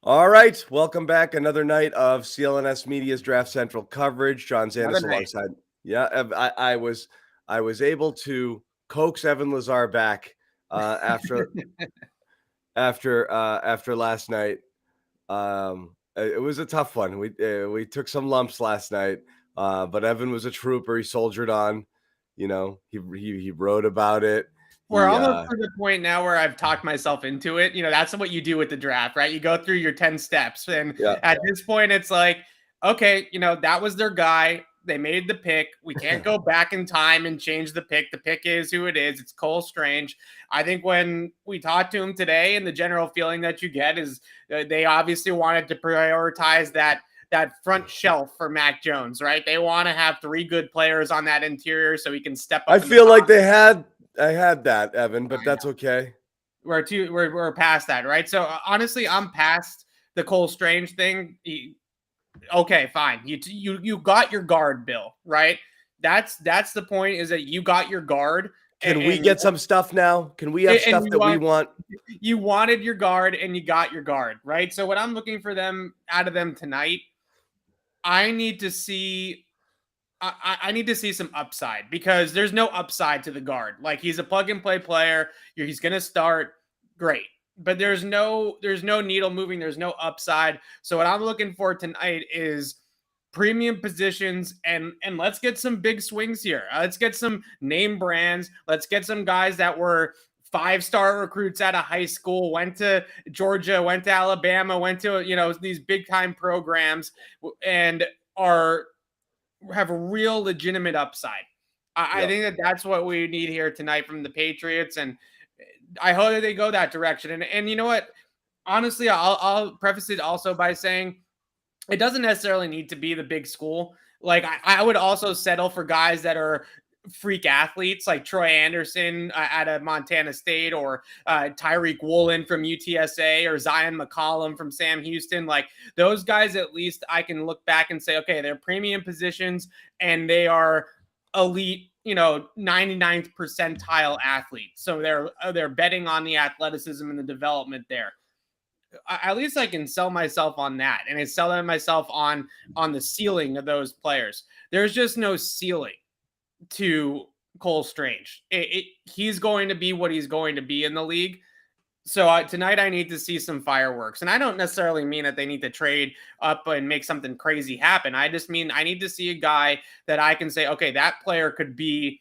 All right, welcome back. Another night of CLNS Media's Draft Central coverage. John Another Zannis night. alongside. Yeah, I was able to coax Evan Lazar back after last night. It was a tough one. We took some lumps last night, but Evan was a trooper. He soldiered on. He wrote about it. We're He almost to the point now where I've talked myself into it. That's what you do with the draft, right? You go through your 10 steps. And Yeah. at this point, it's like, okay, that was their guy. They made the pick. We can't go back in time and change the pick. The pick is who it is. It's Cole Strange. I think when we talked to him today, and the general feeling that you get is they obviously wanted to prioritize that front shelf for Mac Jones, right? They want to have 3 good players on that interior so he can step up. I feel like I had that, Evan, but that's okay. We're past that, right? So honestly, I'm past the Cole Strange thing. Okay, fine. You got your guard, Bill, right? That's the point, is that you got your guard. Can we get some stuff now? Can we have stuff that we want? You wanted your guard and you got your guard, right? So what I'm looking for them out of them tonight, I need to see some upside, because there's no upside to the guard. Like, he's a plug and play player. He's going to start great, but there's no needle moving. There's no upside. So what I'm looking for tonight is premium positions, and let's get some big swings here. Let's get some name brands. Let's get some guys that were 5-star recruits out of high school, went to Georgia, went to Alabama, went to, these big time programs, and have a real legitimate upside. I think that's what we need here tonight from the Patriots, and I hope that they go that direction. And you know what? Honestly, I'll preface it also by saying it doesn't necessarily need to be the big school. Like, I would also settle for guys that are freak athletes, like Troy Anderson out of Montana State, or Tyreek Woolen from UTSA, or Zion McCollum from Sam Houston. Like, those guys, at least I can look back and say, okay, they're premium positions and they are elite, 99th percentile athletes. So they're betting on the athleticism and the development there. At least I can sell myself on that, and I sell myself on the ceiling of those players. There's just no ceiling to Cole Strange. He's going to be what he's going to be in the league. So tonight I need to see some fireworks. And I don't necessarily mean that they need to trade up and make something crazy happen. I just mean I need to see a guy that I can say, okay, that player could be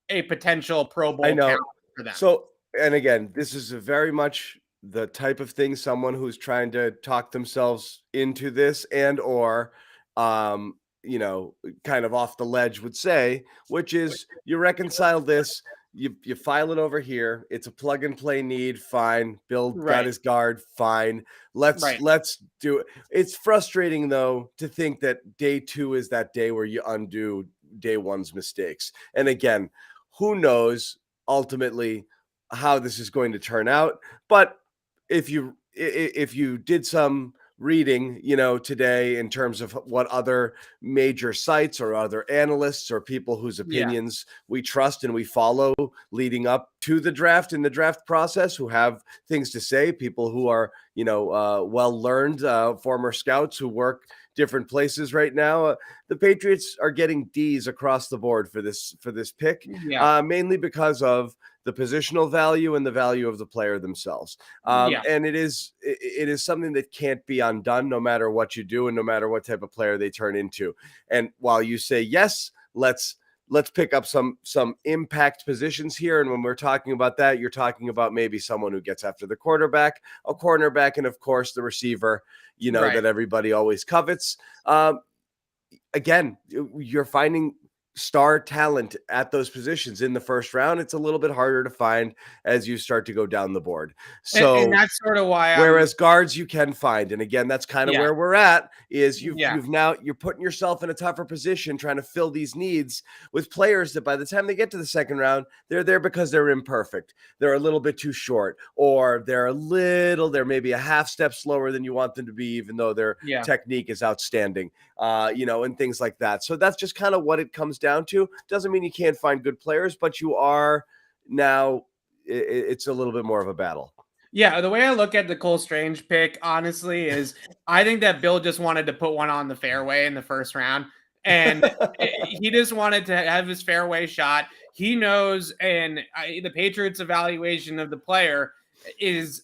a potential Pro Bowl talent for them. So, and again, this is very much the type of thing someone who's trying to talk themselves into this and or kind of off the ledge would say, which is you reconcile this, you file it over here. It's a plug and play need. Fine. Bill got his guard. Fine. Let's do it. It's frustrating, though, to think that day 2 is that day where you undo day 1's mistakes. And again, who knows ultimately how this is going to turn out. But if you did some reading, today in terms of what other major sites or other analysts or people whose opinions we trust and we follow leading up to the draft in the draft process, who have things to say, people who are, well learned, former scouts who work different places right now. The Patriots are getting D's across the board for this pick, mainly because of the positional value and the value of the player themselves. And it is something that can't be undone no matter what you do and no matter what type of player they turn into. And while you say, yes, let's pick up some impact positions here. And when we're talking about that, you're talking about maybe someone who gets after the quarterback, a cornerback, and of course the receiver, that everybody always covets. Again, you're finding star talent at those positions in the first round. It's a little bit harder to find as you start to go down the board. So and that's sort of why whereas guards you can find, and again, that's kind of where we're at, is you're putting yourself in a tougher position trying to fill these needs with players that by the time they get to the second round, they're there because they're imperfect. They're a little bit too short, or they're maybe a half step slower than you want them to be, even though their technique is outstanding, and things like that. So that's just kind of what it comes down to. Doesn't mean you can't find good players, but you are now, it's a little bit more of a battle. Yeah, the way I look at the Cole Strange pick, honestly, is I think that Bill just wanted to put one on the fairway in the first round. And he just wanted to have his fairway shot. He knows, and the Patriots' evaluation of the player is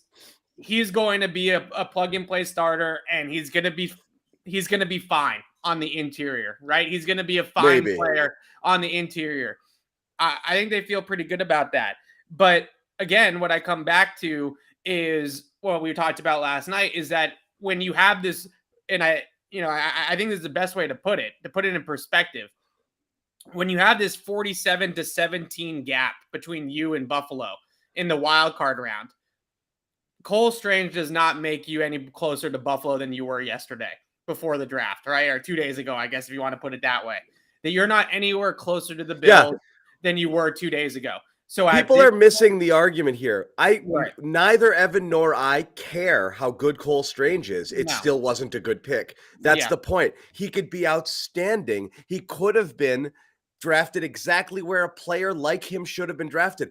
he's going to be a plug and play starter, and he's going to be fine on the interior, right? He's going to be a fine Maybe. player on the interior. I think they feel pretty good about that. But again, what I come back to is what we talked about last night is that when you have this, and I think this is the best way to put it in perspective. When you have this 47-17 gap between you and Buffalo in the wild card round, Cole Strange does not make you any closer to Buffalo than you were yesterday before the draft, right? Or 2 days ago, I guess, if you want to put it that way. That you're not anywhere closer to the Bills than you were 2 days ago. So people are missing the argument here. Neither Evan nor I care how good Cole Strange is. It still wasn't a good pick. That's the point. He could be outstanding. He could have been drafted exactly where a player like him should have been drafted.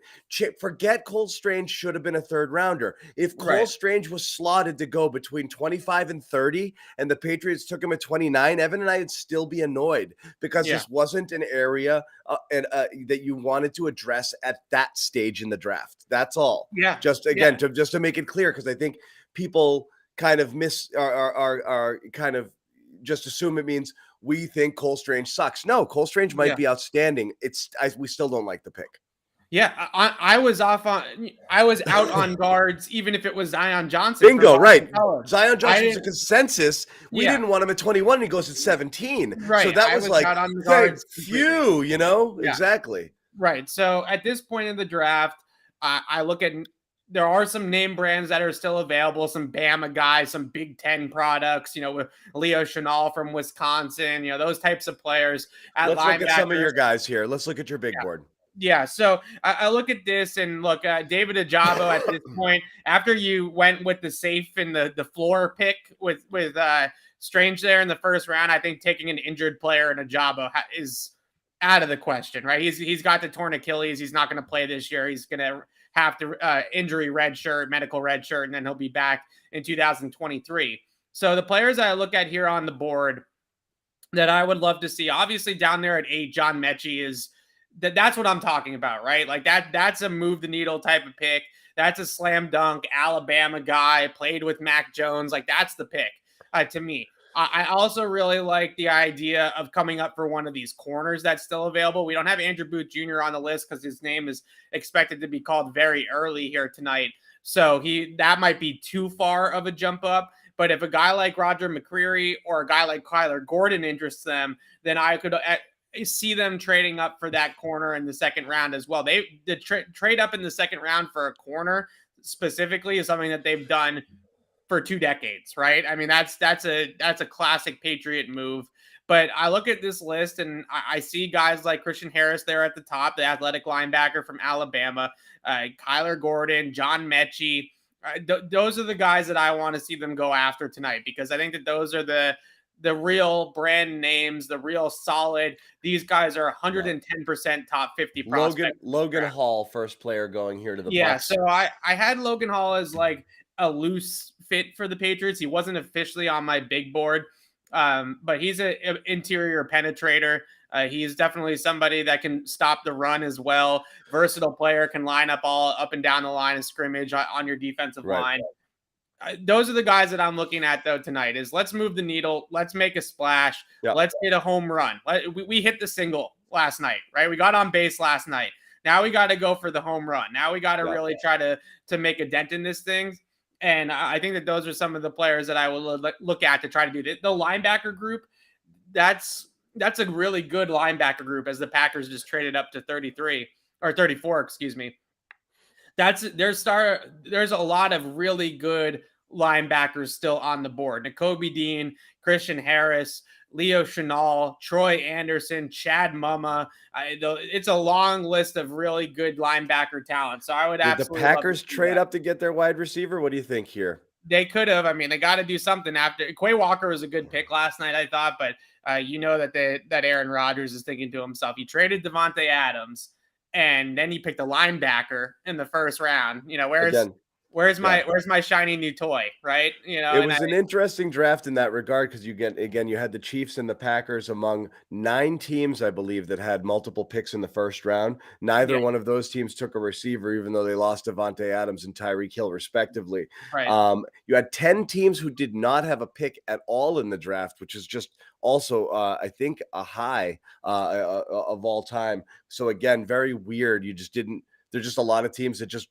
Forget Cole Strange should have been a third rounder. If Cole Strange was slotted to go between 25 and 30 and the Patriots took him at 29, Evan and I would still be annoyed because this wasn't an area that you wanted to address at that stage in the draft. That's all. Yeah. Just to make it clear, because I think people kind of are kind of just assume it means we think Cole Strange sucks. No, Cole Strange might be outstanding. We still don't like the pick. Yeah, I was out on guards, even if it was Zion Johnson. Bingo, right. Zion Johnson's a consensus. We didn't want him at 21, and he goes at 17. Right. So that was like, out on the guards. Phew, exactly. Right. So at this point in the draft, I look at, there are some name brands that are still available, some Bama guys, some Big Ten products, with Leo Chenal from Wisconsin, those types of players. Let's look at some of your guys here. Let's look at your big board. Yeah, so I look at this and look, David Ajabo at this point, after you went with the safe and the floor pick with Strange there in the first round, I think taking an injured player in Ajabo is out of the question, right? He's got the torn Achilles. He's not going to play this year. He's going to have to injury red shirt, medical red shirt, and then he'll be back in 2023. So the players that I look at here on the board that I would love to see, obviously down there at 8, John Mechie is that's what I'm talking about, right? Like that's a move the needle type of pick. That's a slam dunk Alabama guy, played with Mac Jones. Like that's the pick to me. I also really like the idea of coming up for one of these corners that's still available. We don't have Andrew Booth Jr. on the list because his name is expected to be called very early here tonight. So that might be too far of a jump up. But if a guy like Roger McCreary or a guy like Kyler Gordon interests them, then I could see them trading up for that corner in the second round as well. The trade up in the second round for a corner specifically is something that they've done for 2 decades, right? I mean, that's a classic Patriot move. But I look at this list and I see guys like Christian Harris there at the top, the athletic linebacker from Alabama, Kyler Gordon, John Mechie. Those are the guys that I want to see them go after tonight, because I think that those are the real brand names, the real solid. These guys are 110% top 50 prospects. Logan Hall, first player going here to the Bucs. So I had Logan Hall as like a loose fit for the Patriots. He wasn't officially on my big board, but he's an interior penetrator. He's definitely somebody that can stop the run as well. Versatile player, can line up all up and down the line of scrimmage on your defensive line. Those are the guys that I'm looking at, though, tonight is let's move the needle. Let's make a splash. Let's hit a home run. We hit the single last night, right? We got on base last night. Now we got to go for the home run. Now we got to really try to make a dent in this thing. And I think that those are some of the players that I will look at to try to do that. The linebacker group, that's a really good linebacker group, as the Packers just traded up to 33 or 34, excuse me. There's a lot of really good linebackers still on the board. Nakobe Dean, Christian Harris, Leo Chenal, Troy Anderson, Chad Mumma. It's a long list of really good linebacker talent. So I would absolutely. Did the Packers trade up to get their wide receiver? What do you think here? They could have. I mean, they got to do something after. Quay Walker was a good pick last night, I thought, but that Aaron Rodgers is thinking to himself, he traded Devontae Adams, and then he picked a linebacker in the first round. Where's my shiny new toy, right? It was an interesting draft in that regard because you had the Chiefs and the Packers among 9 teams, I believe, that had multiple picks in the first round. Neither one of those teams took a receiver, even though they lost Devontae Adams and Tyreek Hill, respectively. Right. You had 10 teams who did not have a pick at all in the draft, which is just also, I think, a high of all time. So again, very weird. There's just a lot of teams that just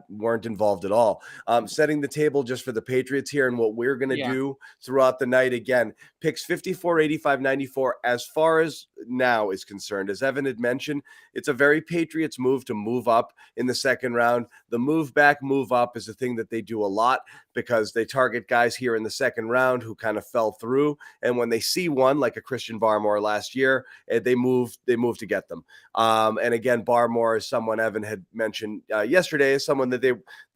weren't involved at all. Setting the table just for the Patriots here and what we're going to do throughout the night. Again, picks 54, 85, 94. As far as now is concerned, as Evan had mentioned, it's a very Patriots move to move up in the second round. The move back, move up is a thing that they do a lot because they target guys here in the second round who kind of fell through. And when they see one, like a Christian Barmore last year, they move to get them. And again, Barmore is someone Evan had mentioned yesterday, is someone that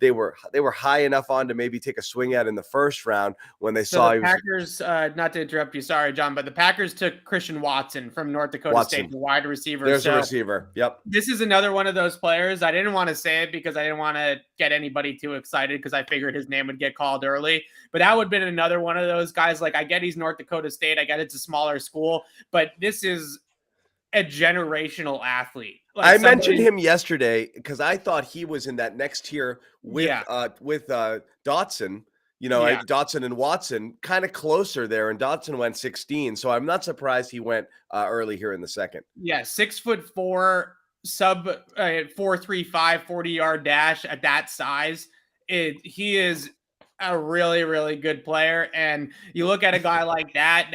they were high enough on to maybe take a swing at in the first round when they saw the Packers. Not to interrupt you, sorry, John, but the Packers took Christian Watson from North Dakota State, the wide receiver. There's a receiver. Yep. This is another one of those players. I didn't want to say it because I didn't want to get anybody too excited because I figured his name would get called early. But that would have been another one of those guys. Like, I get he's North Dakota State. I get it's a smaller school, but this is a generational athlete. Like I mentioned him yesterday because I thought he was in that next tier with Dotson. Dotson and Watson kind of closer there, and Dotson went 16. So I'm not surprised he went early here in the second. Yeah, 6'4", sub 4.35, 40-yard dash at that size. He is a really, really good player. And you look at a guy like that,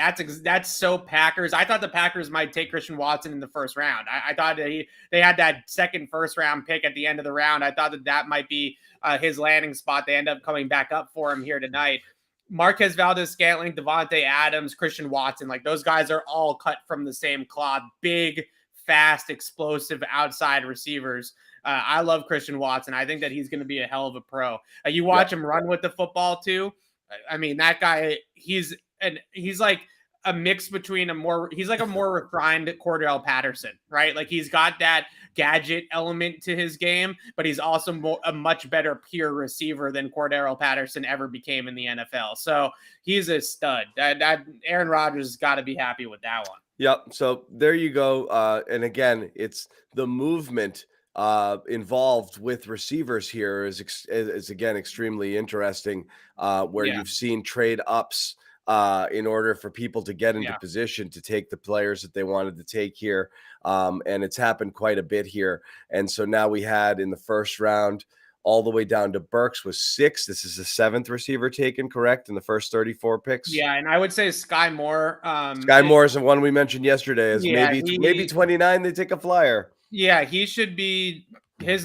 that's so Packers. I thought the Packers might take Christian Watson in the first round. I thought that they had that second first round pick at the end of the round. I thought that might be his landing spot. They end up coming back up for him here tonight. Marquez Valdes-Scantling, Devontae Adams, Christian Watson, like those guys are all cut from the same cloth. Big, fast, explosive outside receivers. I love Christian Watson. I think that he's going to be a hell of a pro. You watch him run with the football too. I mean, that guy, he's like a mix between he's like a more refined Cordell Patterson, right? Like he's got that gadget element to his game, but he's also a much better pure receiver than Cordell Patterson ever became in the NFL. So he's a stud. That Aaron Rodgers has got to be happy with that one. Yep. So there you go. And again, it's the movement involved with receivers here is again extremely interesting, where you've seen trade ups in order for people to get into position to take the players that they wanted to take here. And it's happened quite a bit here. And so now we had in the first round all the way down to Burks was 6. This is the 7th receiver taken, correct, in the first 34 picks? Yeah, and I would say Sky Moore. Sky Moore is the one we mentioned yesterday. As maybe 29, they take a flyer. Yeah, his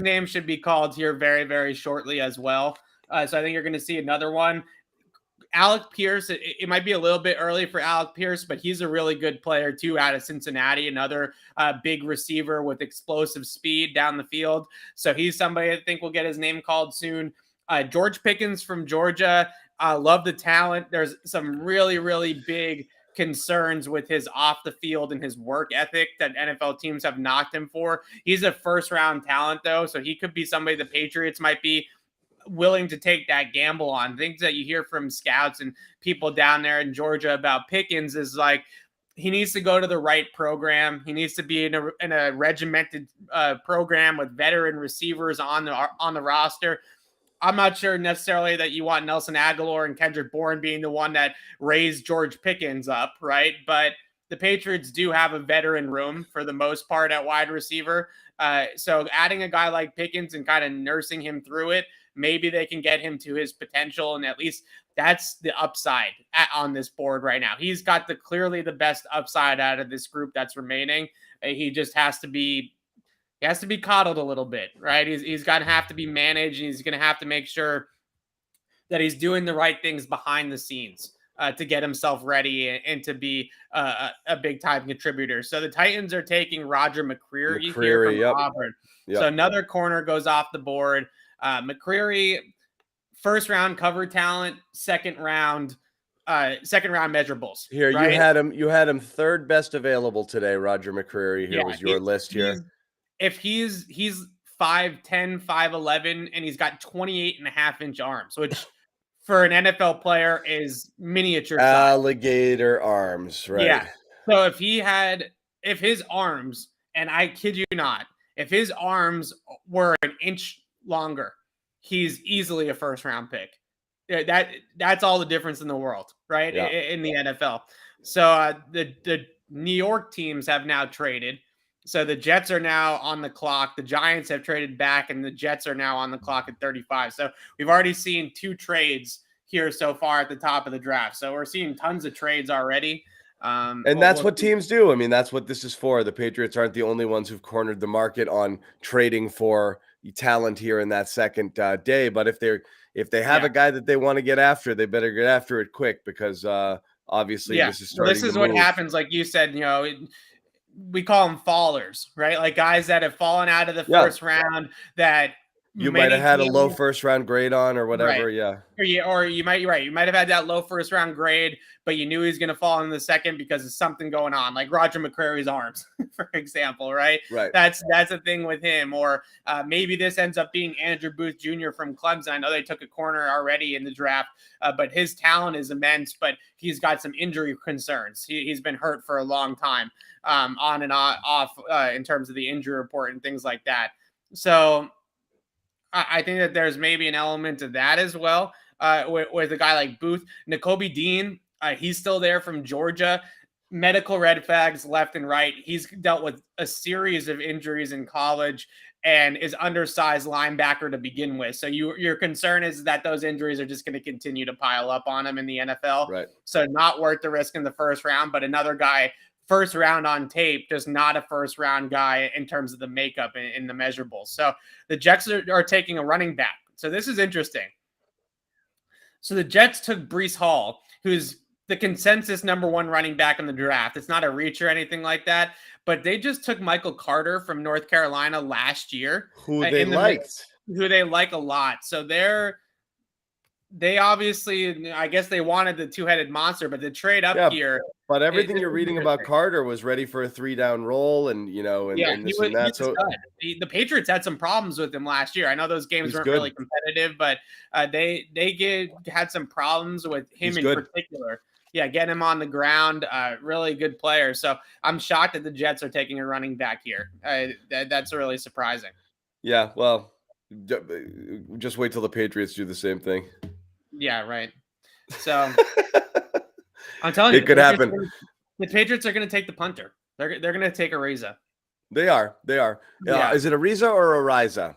name should be called here very, very shortly as well. So I think you're going to see another one. Alec Pierce, it might be a little bit early for Alec Pierce, but he's a really good player too out of Cincinnati, another big receiver with explosive speed down the field. So he's somebody I think will get his name called soon. George Pickens from Georgia. Love the talent. There's some really, really big concerns with his off the field and his work ethic that NFL teams have knocked him for. He's a first round talent though, so he could be somebody the Patriots might be willing to take that gamble on. Things that you hear from scouts and people down there in Georgia about Pickens is like he needs to go to the right program. He needs to be in a regimented program with veteran receivers on the roster. I'm not sure necessarily that you want Nelson Aguilar and Kendrick Bourne being the one that raised George Pickens up, right? But the Patriots do have a veteran room for the most part at wide receiver. So adding a guy like Pickens and kind of nursing him through it, maybe they can get him to his potential. And at least that's the upside on this board right now. He's got clearly the best upside out of this group that's remaining. He just has to be coddled a little bit, right? He's going to have to be managed, and he's going to have to make sure that he's doing the right things behind the scenes to get himself ready and to be a big-time contributor. So the Titans are taking Roger McCreary here from Auburn. So another corner goes off the board. McCreary, first-round cover talent, second-round measurables. Here, right? You had him third best available today, Roger McCreary. Here was your list here. If he's 5'10", 5'11", and he's got 28.5-inch arms, which for an NFL player is miniature size. Alligator arms, right? Yeah. So if his arms, and I kid you not, if his arms were an inch longer, he's easily a first-round pick. That's all the difference in the world, right? Yeah. In the NFL. So the New York teams have now traded. So the Jets are now on the clock. The Giants have traded back, and the Jets are now on the clock at 35. So we've already seen 2 trades here so far at the top of the draft. So we're seeing tons of trades already. And that's what teams do. I mean, that's what this is for. The Patriots aren't the only ones who've cornered the market on trading for talent here in that second day. But if they have a guy that they want to get after, they better get after it quick, because obviously this is starting. This is what happens. Like you said, we call them fallers, right? Like guys that have fallen out of the first round that you might have had a low first round grade on or whatever. Right. Yeah. Or you might have had that low first round grade, but you knew he was going to fall in the second because of something going on, like Roger McCreary's arms, for example, right? Right. That's a thing with him. Or maybe this ends up being Andrew Booth Jr. from Clemson. I know they took a corner already in the draft, but his talent is immense, but he's got some injury concerns. He's been hurt for a long time, on and off in terms of the injury report and things like that. So I think that there's maybe an element of that as well with a guy like Booth. Nakobe Dean, he's still there from Georgia. Medical red flags left and right. He's dealt with a series of injuries in college and is undersized linebacker to begin with. So your concern is that those injuries are just going to continue to pile up on him in the NFL. Right. So not worth the risk in the first round, but another guy first round on tape, just not a first round guy in terms of the makeup in the measurables. So the Jets are taking a running back. So this is interesting. So the Jets took Breece Hall, who's the consensus number 1 running back in the draft. It's not a reach or anything like that, but they just took Michael Carter from North Carolina last year. Who they like a lot. So they obviously, I guess they wanted the 2-headed monster, but the trade up here. But everything you're reading about Carter was ready for a 3-down roll, and and this and that. So the Patriots had some problems with him last year. I know those games weren't really competitive, but they had some problems with him particular. Yeah, getting him on the ground, really good player. So I'm shocked that the Jets are taking a running back here. That's really surprising. Yeah, well, just wait till the Patriots do the same thing. Yeah, right. So I'm telling you, it could happen. The Patriots are going to take the punter. They're going to take Ariza. They are. Yeah. Is it Ariza or Ariza?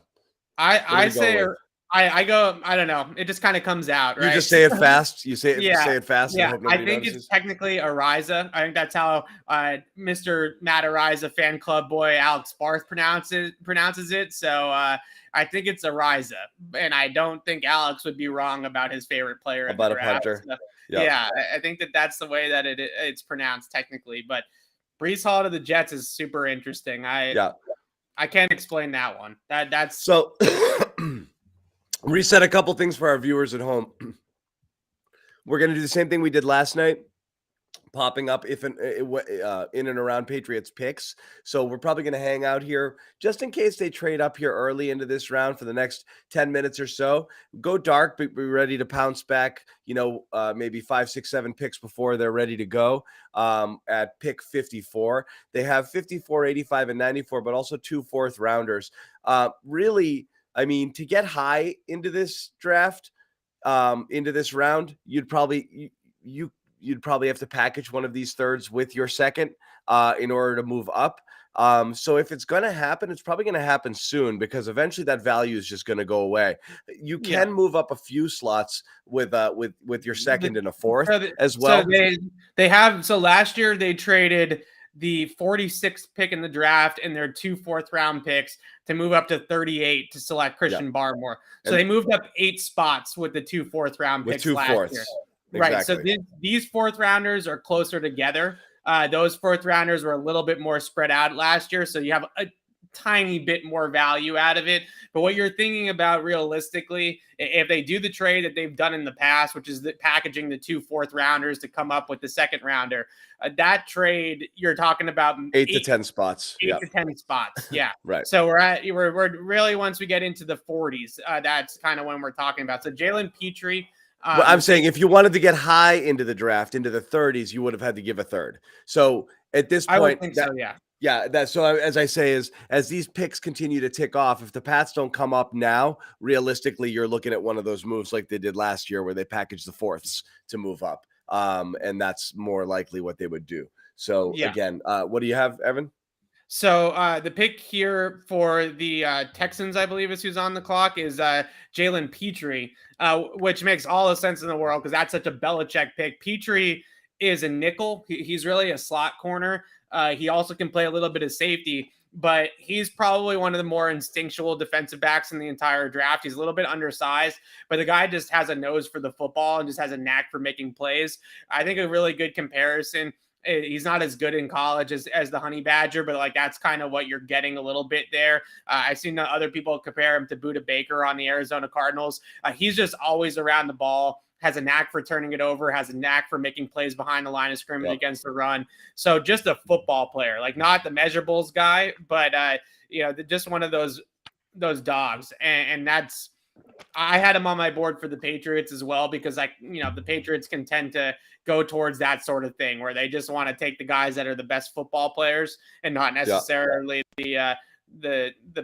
I say I go. I don't know. It just kind of comes out. Right? You just say it fast. You say it. Yeah. Say it fast. Yeah. I think it's technically Ariza. I think that's how Mr. Matt Ariza fan club boy Alex Barth pronounces it. So I think it's Ariza, and I don't think Alex would be wrong about his favorite player about a punter. So, yeah, I think that's the way that it's pronounced technically. But Breece Hall to the Jets is super interesting. I can't explain that one. That's so. Reset a couple things for our viewers at home. We're going to do the same thing we did last night, popping up in and around Patriots picks. So we're probably going to hang out here just in case they trade up here early into this round for the next 10 minutes or so. Go dark, but be ready to pounce back, maybe 5, 6, 7 picks before they're ready to go at pick 54. They have 54, 85, and 94, but also 2 fourth rounders. Really, I mean, to get high into this draft, into this round, you'd probably have to package one of these thirds with your second in order to move up. So if it's going to happen, it's probably going to happen soon, because eventually that value is just going to go away. You can move up a few slots with your second and a fourth as well. So last year they traded the 46th pick in the draft and their 2 fourth-round picks to move up to 38 to select Christian Barmore. So they moved up 8 spots with the 2 fourth-round picks last year. Exactly. Right. So these fourth-rounders are closer together. Those fourth-rounders were a little bit more spread out last year. So you have tiny bit more value out of it. But what you're thinking about realistically, if they do the trade that they've done in the past, which is packaging the 2 4th-rounders to come up with the 2nd-rounder, that trade, you're talking about 8 to 10 spots. 8 to 10 spots. Yeah. Right. So we're really, once we get into the 40s, that's kind of when we're talking about. So Jalen Petrie. Well, I'm saying if you wanted to get high into the draft, into the 30s, you would have had to give a third. So at this point, I would think so, yeah. Yeah, that's so. As I say, as these picks continue to tick off, if the Pats don't come up now, realistically, you're looking at one of those moves like they did last year, where they packaged the 4ths to move up, and that's more likely what they would do. So again, what do you have, Evan? So the pick here for the Texans, I believe, is who's on the clock, is Jalen Petrie, which makes all the sense in the world because that's such a Belichick pick. Petrie is a nickel. He's really a slot corner. He also can play a little bit of safety, but he's probably one of the more instinctual defensive backs in the entire draft. He's a little bit undersized, but the guy just has a nose for the football and just has a knack for making plays. I think a really good comparison. He's not as good in college as the Honey Badger, but like that's kind of what you're getting a little bit there. I've seen other people compare him to Budda Baker on the Arizona Cardinals. He's just always around the ball, has a knack for turning it over, has a knack for making plays behind the line of scrimmage against the run. So just a football player, like not the measurables guy, but just one of those dogs. And that's, I had him on my board for the Patriots as well, because the Patriots can tend to go towards that sort of thing where they just want to take the guys that are the best football players and not necessarily the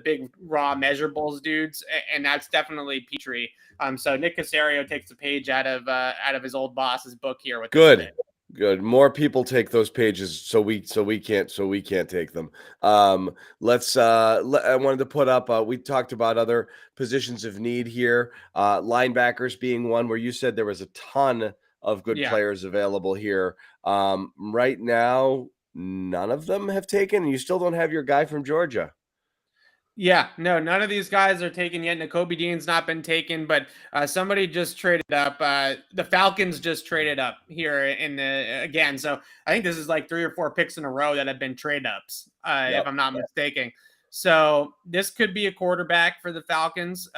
big raw measurables dudes. And that's definitely Petrie. So Nick Caserio takes a page out of his old boss's book here with Good. More people take those pages, so we can't take them. I wanted to put up. We talked about other positions of need here. Linebackers being one where you said there was a ton of good players available here. Right now, none of them have taken. And you still don't have your guy from Georgia. Yeah, no, none of these guys are taken yet. Nakobe Dean's not been taken, but somebody just traded up. The Falcons just traded up here again. So I think this is like 3 or 4 picks in a row that have been trade ups, if I'm not mistaken. So this could be a quarterback for the Falcons.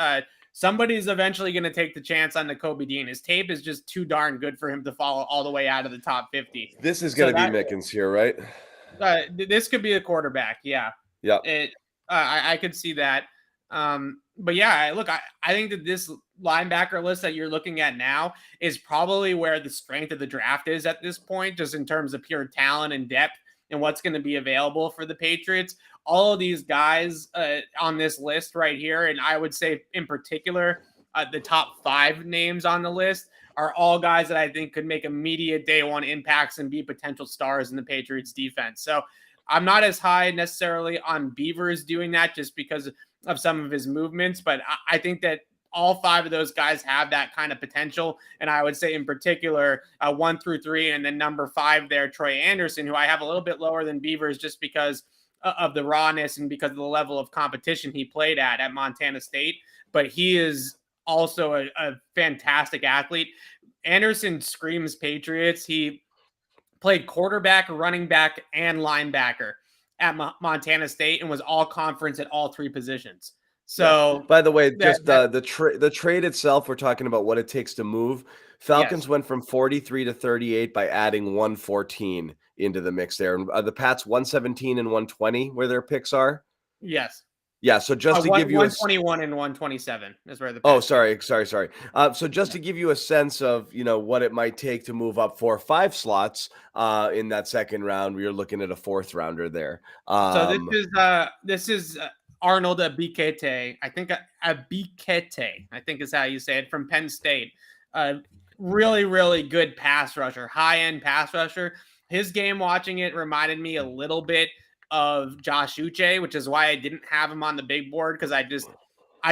Somebody's eventually going to take the chance on Nakobe Dean. His tape is just too darn good for him to follow all the way out of the top 50. This is going to be Mickens here, right? This could be a quarterback. Yeah. Yeah. I could see that. But yeah, look, I think that this linebacker list that you're looking at now is probably where the strength of the draft is at this point, just in terms of pure talent and depth and what's going to be available for the Patriots. All of these guys on this list right here, and I would say in particular, the top 5 names on the list are all guys that I think could make immediate day one impacts and be potential stars in the Patriots defense. So I'm not as high necessarily on Beavers doing that just because of some of his movements, but I think that all 5 of those guys have that kind of potential. And I would say in particular, 1 through 3, and then number 5 there, Troy Anderson, who I have a little bit lower than Beavers just because of the rawness and because of the level of competition he played at Montana State. But he is also a fantastic athlete. Anderson screams Patriots. He played quarterback, running back, and linebacker at Montana State and was all conference at all 3 positions. So, by the way, the trade itself, we're talking about what it takes to move. Falcons went from 43 to 38 by adding 114 into the mix there. And the Pats 117 and 120 where their picks are. Yes. Yeah, so just to give you 121 and 127 is where the sorry. So just to give you a sense of what it might take to move up 4 or 5 slots in that second round, we are looking at a 4th rounder there. So this is Arnold Abikete. I think Abikete, I think is how you say it, from Penn State. Really, really good pass rusher, high-end pass rusher. His game watching it reminded me a little bit of Josh Uche, which is why I didn't have him on the big board, because I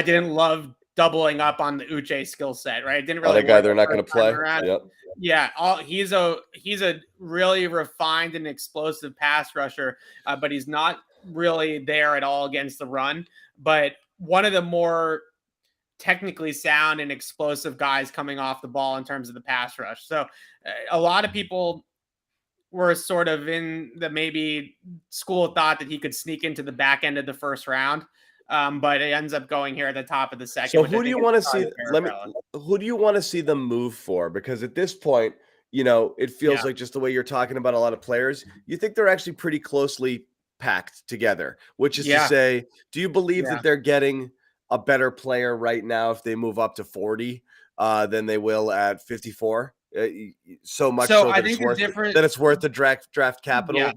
didn't love doubling up on the Uche skill set, right? It didn't really. The guy they're not going to play. Yep. Yeah, he's a really refined and explosive pass rusher, but he's not really there at all against the run. But one of the more technically sound and explosive guys coming off the ball in terms of the pass rush. So a lot of people were sort of in the maybe school of thought that he could sneak into the back end of the first round. But it ends up going here at the top of the second. So Which who do you want to see? Who do you want to see them move for? Because at this point, it feels like just the way you're talking about a lot of players, you think they're actually pretty closely packed together, which is to say, do you believe that they're getting a better player right now if they move up to 40 than they will at 54? So much so that it's worth the draft capital. Yeah.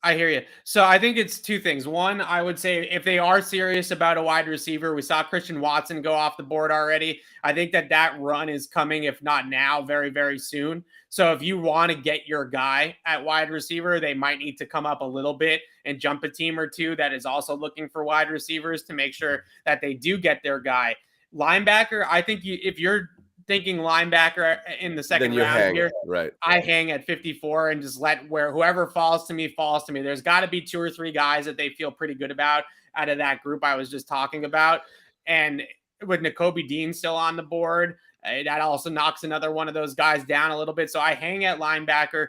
I hear you. So I think it's two things. One, I would say if they are serious about a wide receiver, we saw Christian Watson go off the board already. I think that run is coming, if not now, very, very soon. So if you want to get your guy at wide receiver, they might need to come up a little bit and jump a team or two that is also looking for wide receivers to make sure that they do get their guy. Linebacker, I think if you're thinking linebacker in the second round here, right? I hang at 54 and just let whoever falls to me. There's got to be 2 or 3 guys that they feel pretty good about out of that group I was just talking about. And with Nakobe Dean still on the board, that also knocks another one of those guys down a little bit. So I hang at linebacker.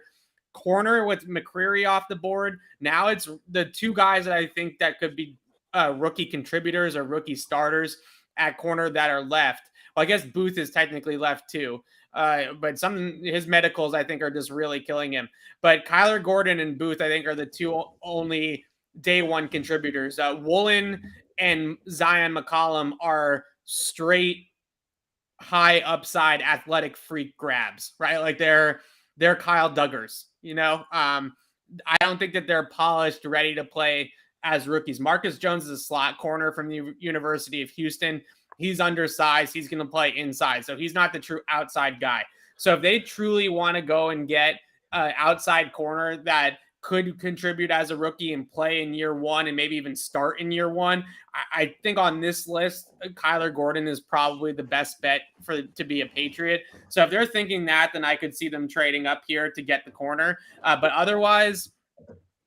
Corner with McCreary off the board. Now it's the 2 guys that I think that could be rookie contributors or rookie starters at corner that are left. Well, I guess Booth is technically left too. But his medicals, I think, are just really killing him. But Kyler Gordon and Booth, I think, are the 2 only day one contributors. Woolen and Zion McCollum are straight high upside athletic freak grabs, right? Like they're Kyle Duggars, I don't think that they're polished, ready to play as rookies. Marcus Jones is a slot corner from the University of Houston. He's undersized. He's going to play inside. So he's not the true outside guy. So if they truly want to go and get an outside corner that could contribute as a rookie and play in year one and maybe even start in year one, I think on this list, Kyler Gordon is probably the best bet to be a Patriot. So if they're thinking that, then I could see them trading up here to get the corner. But otherwise,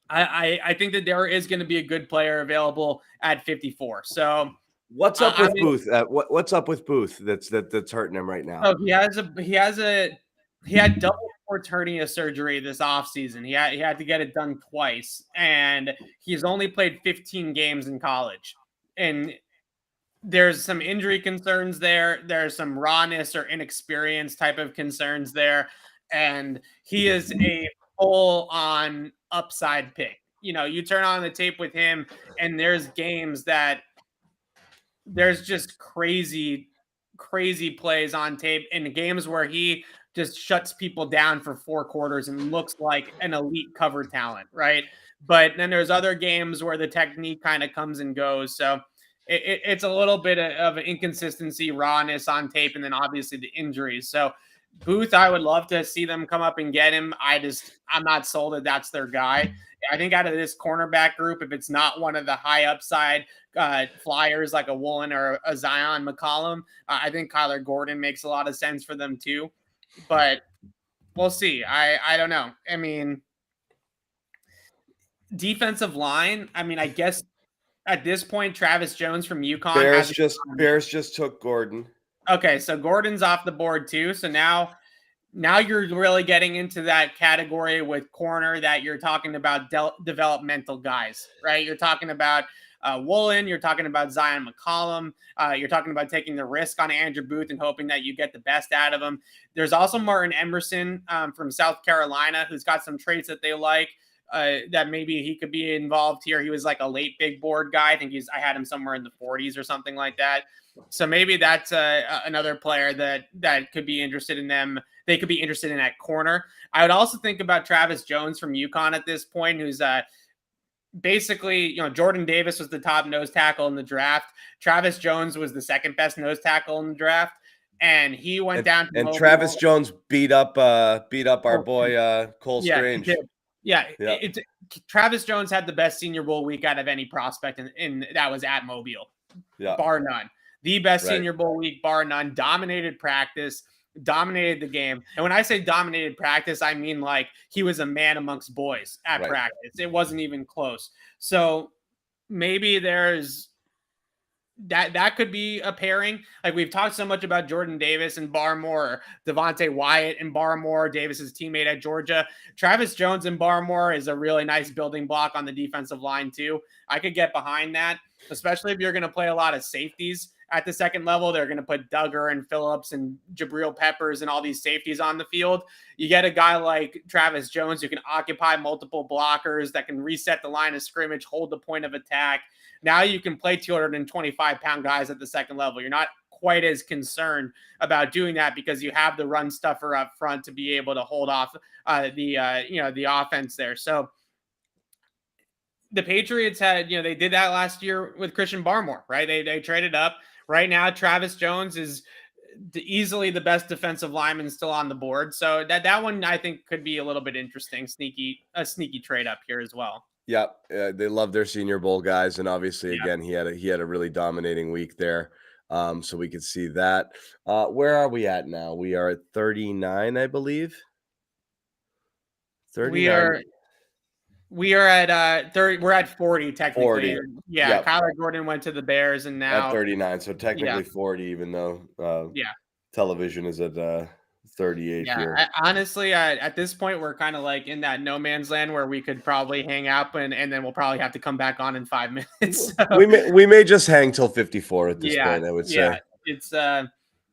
I think that there is going to be a good player available at 54. So what's up with Booth? What's up with Booth? That's hurting him right now. Oh, he had double hernia surgery this offseason. He had to get it done twice, and he's only played 15 games in college. And there's some injury concerns there. There's some rawness or inexperience type of concerns there, and he is a full-on upside pick. You turn on the tape with him, and there's games that there's just crazy plays on tape in games where he just shuts people down for 4 quarters and looks like an elite cover talent, right? But then there's other games where the technique kind of comes and goes. So it's a little bit of an inconsistency, rawness on tape, and then obviously the injuries. So Booth, I would love to see them come up and get him. I'm not sold that that's their guy. I think out of this cornerback group, if it's not one of the high upside flyers like a Woolen or a Zion McCollum, I think Kyler Gordon makes a lot of sense for them too. But we'll see. I don't know. I mean, defensive line, I guess at this point, Travis Jones from UConn. Bears just took Gordon. Okay, so Gordon's off the board too. So now you're really getting into that category with corner that you're talking about developmental guys, right? You're talking about Woolen, you're talking about Zion McCollum, you're talking about taking the risk on Andrew Booth and hoping that you get the best out of him. There's also Martin Emerson from South Carolina who's got some traits that they like. That maybe he could be involved here. He was like a late big board guy. I think I had him somewhere in the 40s or something like that. So maybe that's another player that could be interested in them. They could be interested in that corner. I would also think about Travis Jones from UConn at this point, who's basically, Jordan Davis was the top nose tackle in the draft. Travis Jones was the second best nose tackle in the draft. And he went down to Mobile. Travis Jones beat up our boy Cole Strange. Yeah. Travis Jones had the best Senior Bowl week out of any prospect, and that was at Mobile, bar none. The best Senior Bowl week, bar none. Dominated practice, dominated the game. And when I say dominated practice, I mean like he was a man amongst boys at practice. It wasn't even close. So maybe there's that could be a pairing. Like we've talked so much about Jordan Davis and Barmore, or Devontae Wyatt and Barmore, Davis's teammate at Georgia. Travis Jones and Barmore is a really nice building block on the defensive line too. I could get behind that, especially if you're going to play a lot of safeties at the second level. They're going to put Duggar and Phillips and Jabril Peppers and all these safeties on the field. You get a guy like Travis Jones who can occupy multiple blockers, that can reset the line of scrimmage, hold the point of attack. Now you can play 225-pound guys at the second level. You're not quite as concerned about doing that because you have the run stuffer up front to be able to hold off the offense there. So the Patriots had, they did that last year with Christian Barmore, right? They traded up. Right now, Travis Jones is easily the best defensive lineman still on the board. So that one I think could be a little bit interesting, a sneaky trade up here as well. Yeah, they love their Senior Bowl guys, and obviously, again, he had a really dominating week there, so we could see that. Where are we at now? We are at 39, I believe. 39. We are at 30. We're at 40 technically. 40. Yeah, yep. Kyler Gordon went to the Bears, and now at 39. So technically 40, even though television is at 38 here. Honestly, at this point, we're kind of like in that no man's land where we could probably hang out, and then we'll probably have to come back on in 5 minutes. So. We may just hang till 54 at this point, I would say. Yeah, it's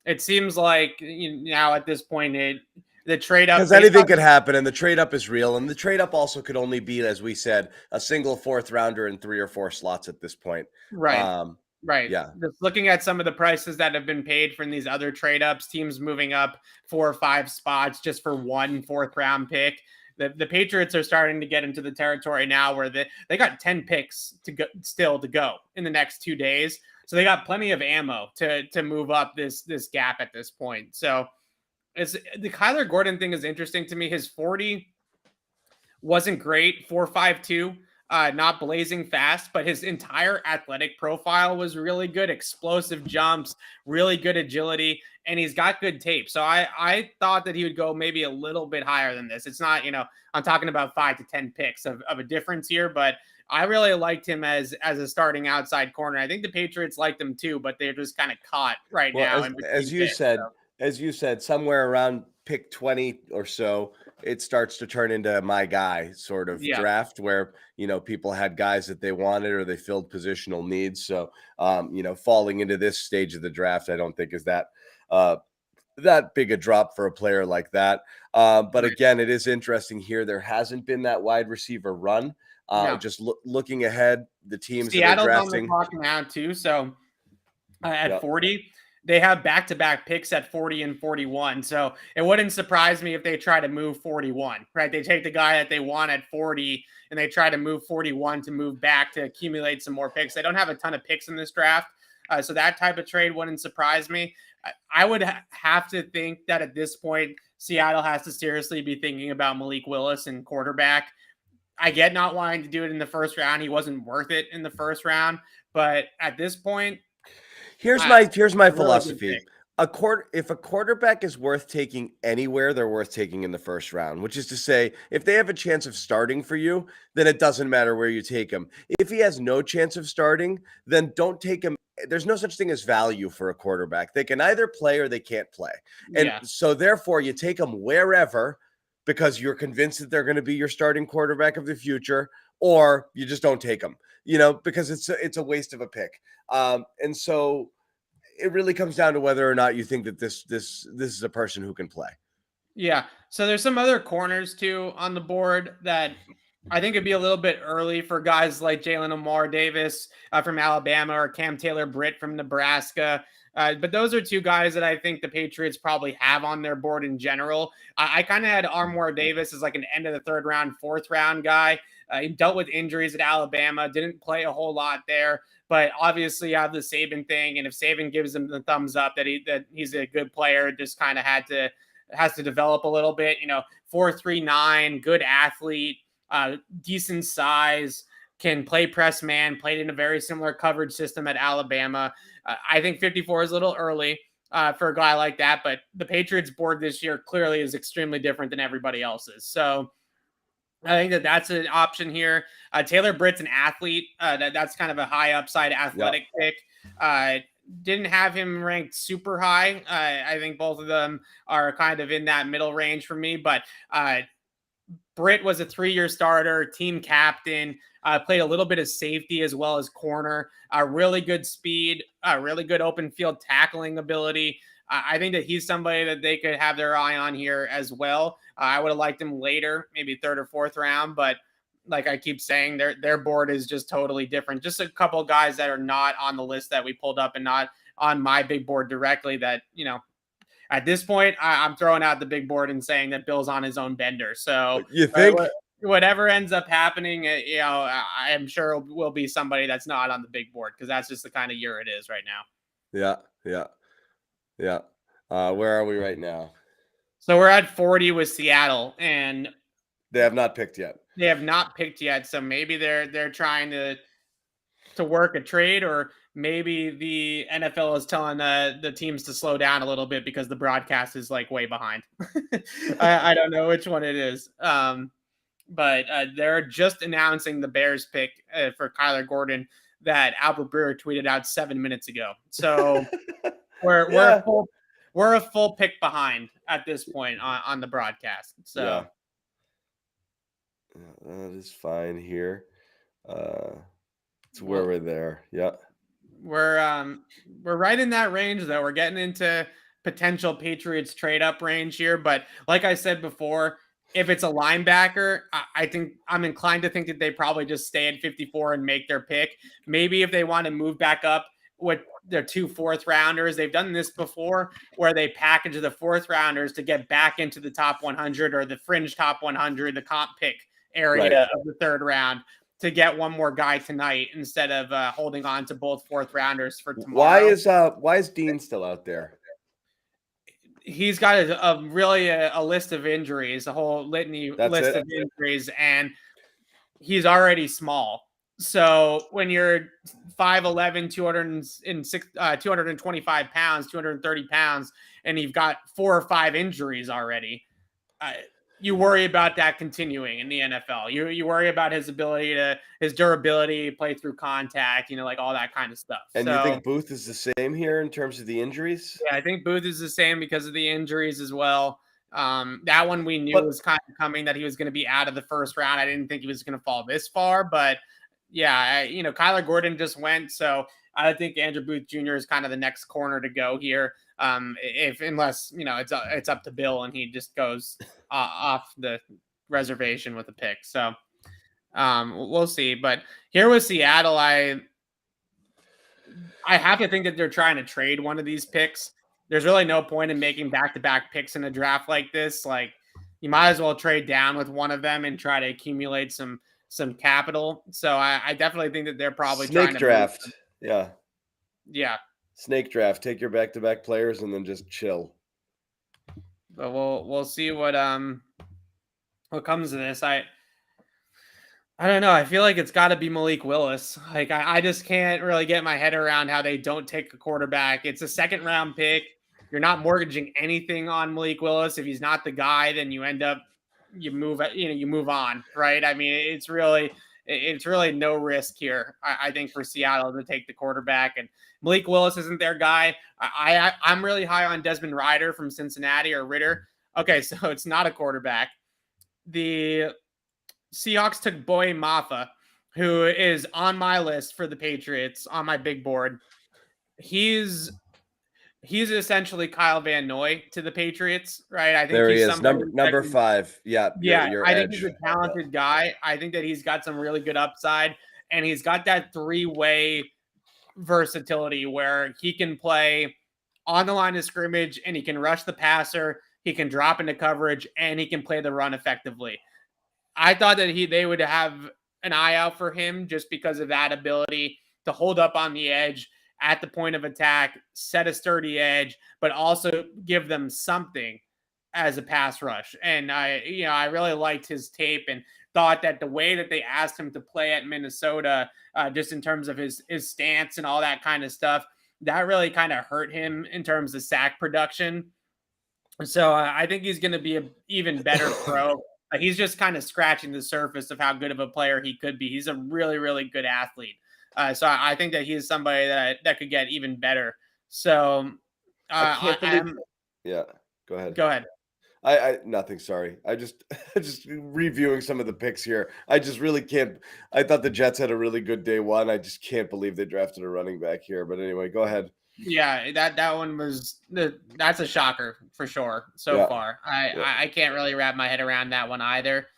it seems like now at this point the trade up, because anything could happen, and the trade up is real, and the trade up also could only be, as we said, a single 4th rounder in 3 or 4 slots at this point. Right. Right. Yeah. Just looking at some of the prices that have been paid from these other trade ups, teams moving up 4 or 5 spots just for 1 4th round pick. The Patriots are starting to get into the territory now where they got 10 picks to go in the next 2 days. So they got plenty of ammo to move up this gap at this point. So the Kyler Gordon thing is interesting to me. His 40 wasn't great, 4.52. Not blazing fast, but his entire athletic profile was really good. Explosive jumps, really good agility, and he's got good tape. So I thought that he would go maybe a little bit higher than this. It's not, I'm talking about 5 to 10 picks of a difference here, but I really liked him as a starting outside corner. I think the Patriots liked him too, but they're just kind of caught right now. As you said, somewhere around pick 20 or so, it starts to turn into my guy sort of draft where, people had guys that they wanted or they filled positional needs. So, falling into this stage of the draft, I don't think is that big a drop for a player like that. But again, it is interesting here. There hasn't been that wide receiver run. Just looking ahead, the teams Seattle's that are drafting on the clock now too. So at 40, they have back-to-back picks at 40 and 41. So it wouldn't surprise me if they try to move 41, right? They take the guy that they want at 40 and they try to move 41 to move back to accumulate some more picks. They don't have a ton of picks in this draft. So that type of trade wouldn't surprise me. I would have to think that at this point, Seattle has to seriously be thinking about Malik Willis and quarterback. I get not wanting to do it in the first round. He wasn't worth it in the first round. But at this point, here's my philosophy. If a quarterback is worth taking anywhere, they're worth taking in the first round, which is to say, if they have a chance of starting for you, then it doesn't matter where you take him. If he has no chance of starting, then don't take him. There's no such thing as value for a quarterback. They can either play or they can't play. And so therefore you take them wherever because you're convinced that they're going to be your starting quarterback of the future, or you just don't take them, because it's a waste of a pick. And so it really comes down to whether or not you think that this is a person who can play. Yeah. So there's some other corners too on the board that I think it'd be a little bit early for guys like Jalen Amar Davis from Alabama or Cam Taylor-Britt from Nebraska. But those are 2 guys that I think the Patriots probably have on their board in general. I kind of had Armour Davis as like an end of the 3rd round, 4th round guy. He dealt with injuries at Alabama, didn't play a whole lot there. But obviously, you have the Saban thing, and if Saban gives him the thumbs up that he's a good player, just kind of has to develop a little bit. 4.39, good athlete, decent size, can play press man, played in a very similar coverage system at Alabama. I think 54 is a little early for a guy like that, but the Patriots board this year clearly is extremely different than everybody else's. So I think that's an option here. Taylor-Britt's an athlete. That's kind of a high upside athletic pick. Didn't have him ranked super high. I think both of them are kind of in that middle range for me, but Britt was a 3-year starter, team captain, played a little bit of safety as well as corner, really good speed, really good open field tackling ability. I think that he's somebody that they could have their eye on here as well. I would have liked him later, maybe 3rd or 4th round, but like I keep saying, their board is just totally different. Just a couple of guys that are not on the list that we pulled up and not on my big board directly that, at this point, I'm throwing out the big board and saying that Bill's on his own bender. So you think whatever ends up happening, I am sure it will be somebody that's not on the big board because that's just the kind of year it is right now. Yeah. Where are we right now? So we're at 40 with Seattle, and they have not picked yet. They have not picked yet. So maybe they're trying to work a trade, or maybe the NFL is telling the teams to slow down a little bit because the broadcast is like way behind. I don't know which one it is. But they're just announcing the Bears pick for Kyler Gordon that Albert Breer tweeted out 7 minutes ago. So we're a full pick behind at this point on the broadcast. So that is fine here. It's where we're there. Yeah. We're right in that range though. We're getting into potential Patriots trade up range here, but like I said before, if it's a linebacker, I think I'm inclined to think that they probably just stay at 54 and make their pick. Maybe if they want to move back up with their 2 4th rounders, they've done this before where they package the 4th rounders to get back into the top 100 or the fringe top 100, the comp pick area of the 3rd round, to get one more guy tonight instead of holding on to both 4th rounders for tomorrow. Why is Dean still out there? He's got a list of injuries, a whole litany list of injuries, and he's already small. So when you're 5'11", 225 pounds, 230 pounds, and you've got 4 or 5 injuries already, you worry about that continuing in the NFL. You worry about his durability, play through contact, like all that kind of stuff. And you think Booth is the same here in terms of the injuries? Yeah, I think Booth is the same because of the injuries as well. That one we knew was kind of coming, that he was going to be out of the 1st round. I didn't think he was going to fall this far, but yeah, Kyler Gordon just went, so I think Andrew Booth Jr. is kind of the next corner to go here. Unless it's up to Bill and he just goes off the reservation with a pick. So we'll see. But here with Seattle, I have to think that they're trying to trade one of these picks. There's really no point in making back-to-back picks in a draft like this. Like, you might as well trade down with one of them and try to accumulate some capital. So I definitely think that they're probably trying to draft. Yeah. Snake draft. Take your back-to-back players and then just chill. But we'll see what comes of this. I don't know. I feel like it's got to be Malik Willis. Like I just can't really get my head around how they don't take a quarterback. It's a 2nd round pick. You're not mortgaging anything on Malik Willis. If he's not the guy, then you move on, right? I mean, it's really no risk here. I think for Seattle to take the quarterback, and Malik Willis isn't their guy. I'm really high on Desmond Ridder from Cincinnati, or Ritter. Okay, so it's not a quarterback. The Seahawks took Boye Mafa, who is on my list for the Patriots on my big board. He's essentially Kyle Van Noy to the Patriots, right? I think there he is, number 5. Yeah. I think he's a talented guy. I think that he's got some really good upside, and he's got that 3-way versatility where he can play on the line of scrimmage and he can rush the passer, he can drop into coverage, and he can play the run effectively. I thought that they would have an eye out for him just because of that ability to hold up on the edge at the point of attack, set a sturdy edge, but also give them something as a pass rush. And I really liked his tape and thought that the way that they asked him to play at Minnesota, just in terms of his stance and all that kind of stuff, that really kind of hurt him in terms of sack production. So I think he's going to be an even better pro. He's just kind of scratching the surface of how good of a player he could be. He's a really, really good athlete. So I think that he's somebody that could get even better. So I can't believe. Yeah, go ahead. Go ahead. I nothing. Sorry. I just reviewing some of the picks here. I just really can't. I thought the Jets had a really good day one. I just can't believe they drafted a running back here. But anyway, go ahead. Yeah, that one was that's a shocker for sure so far. I can't really wrap my head around that one either.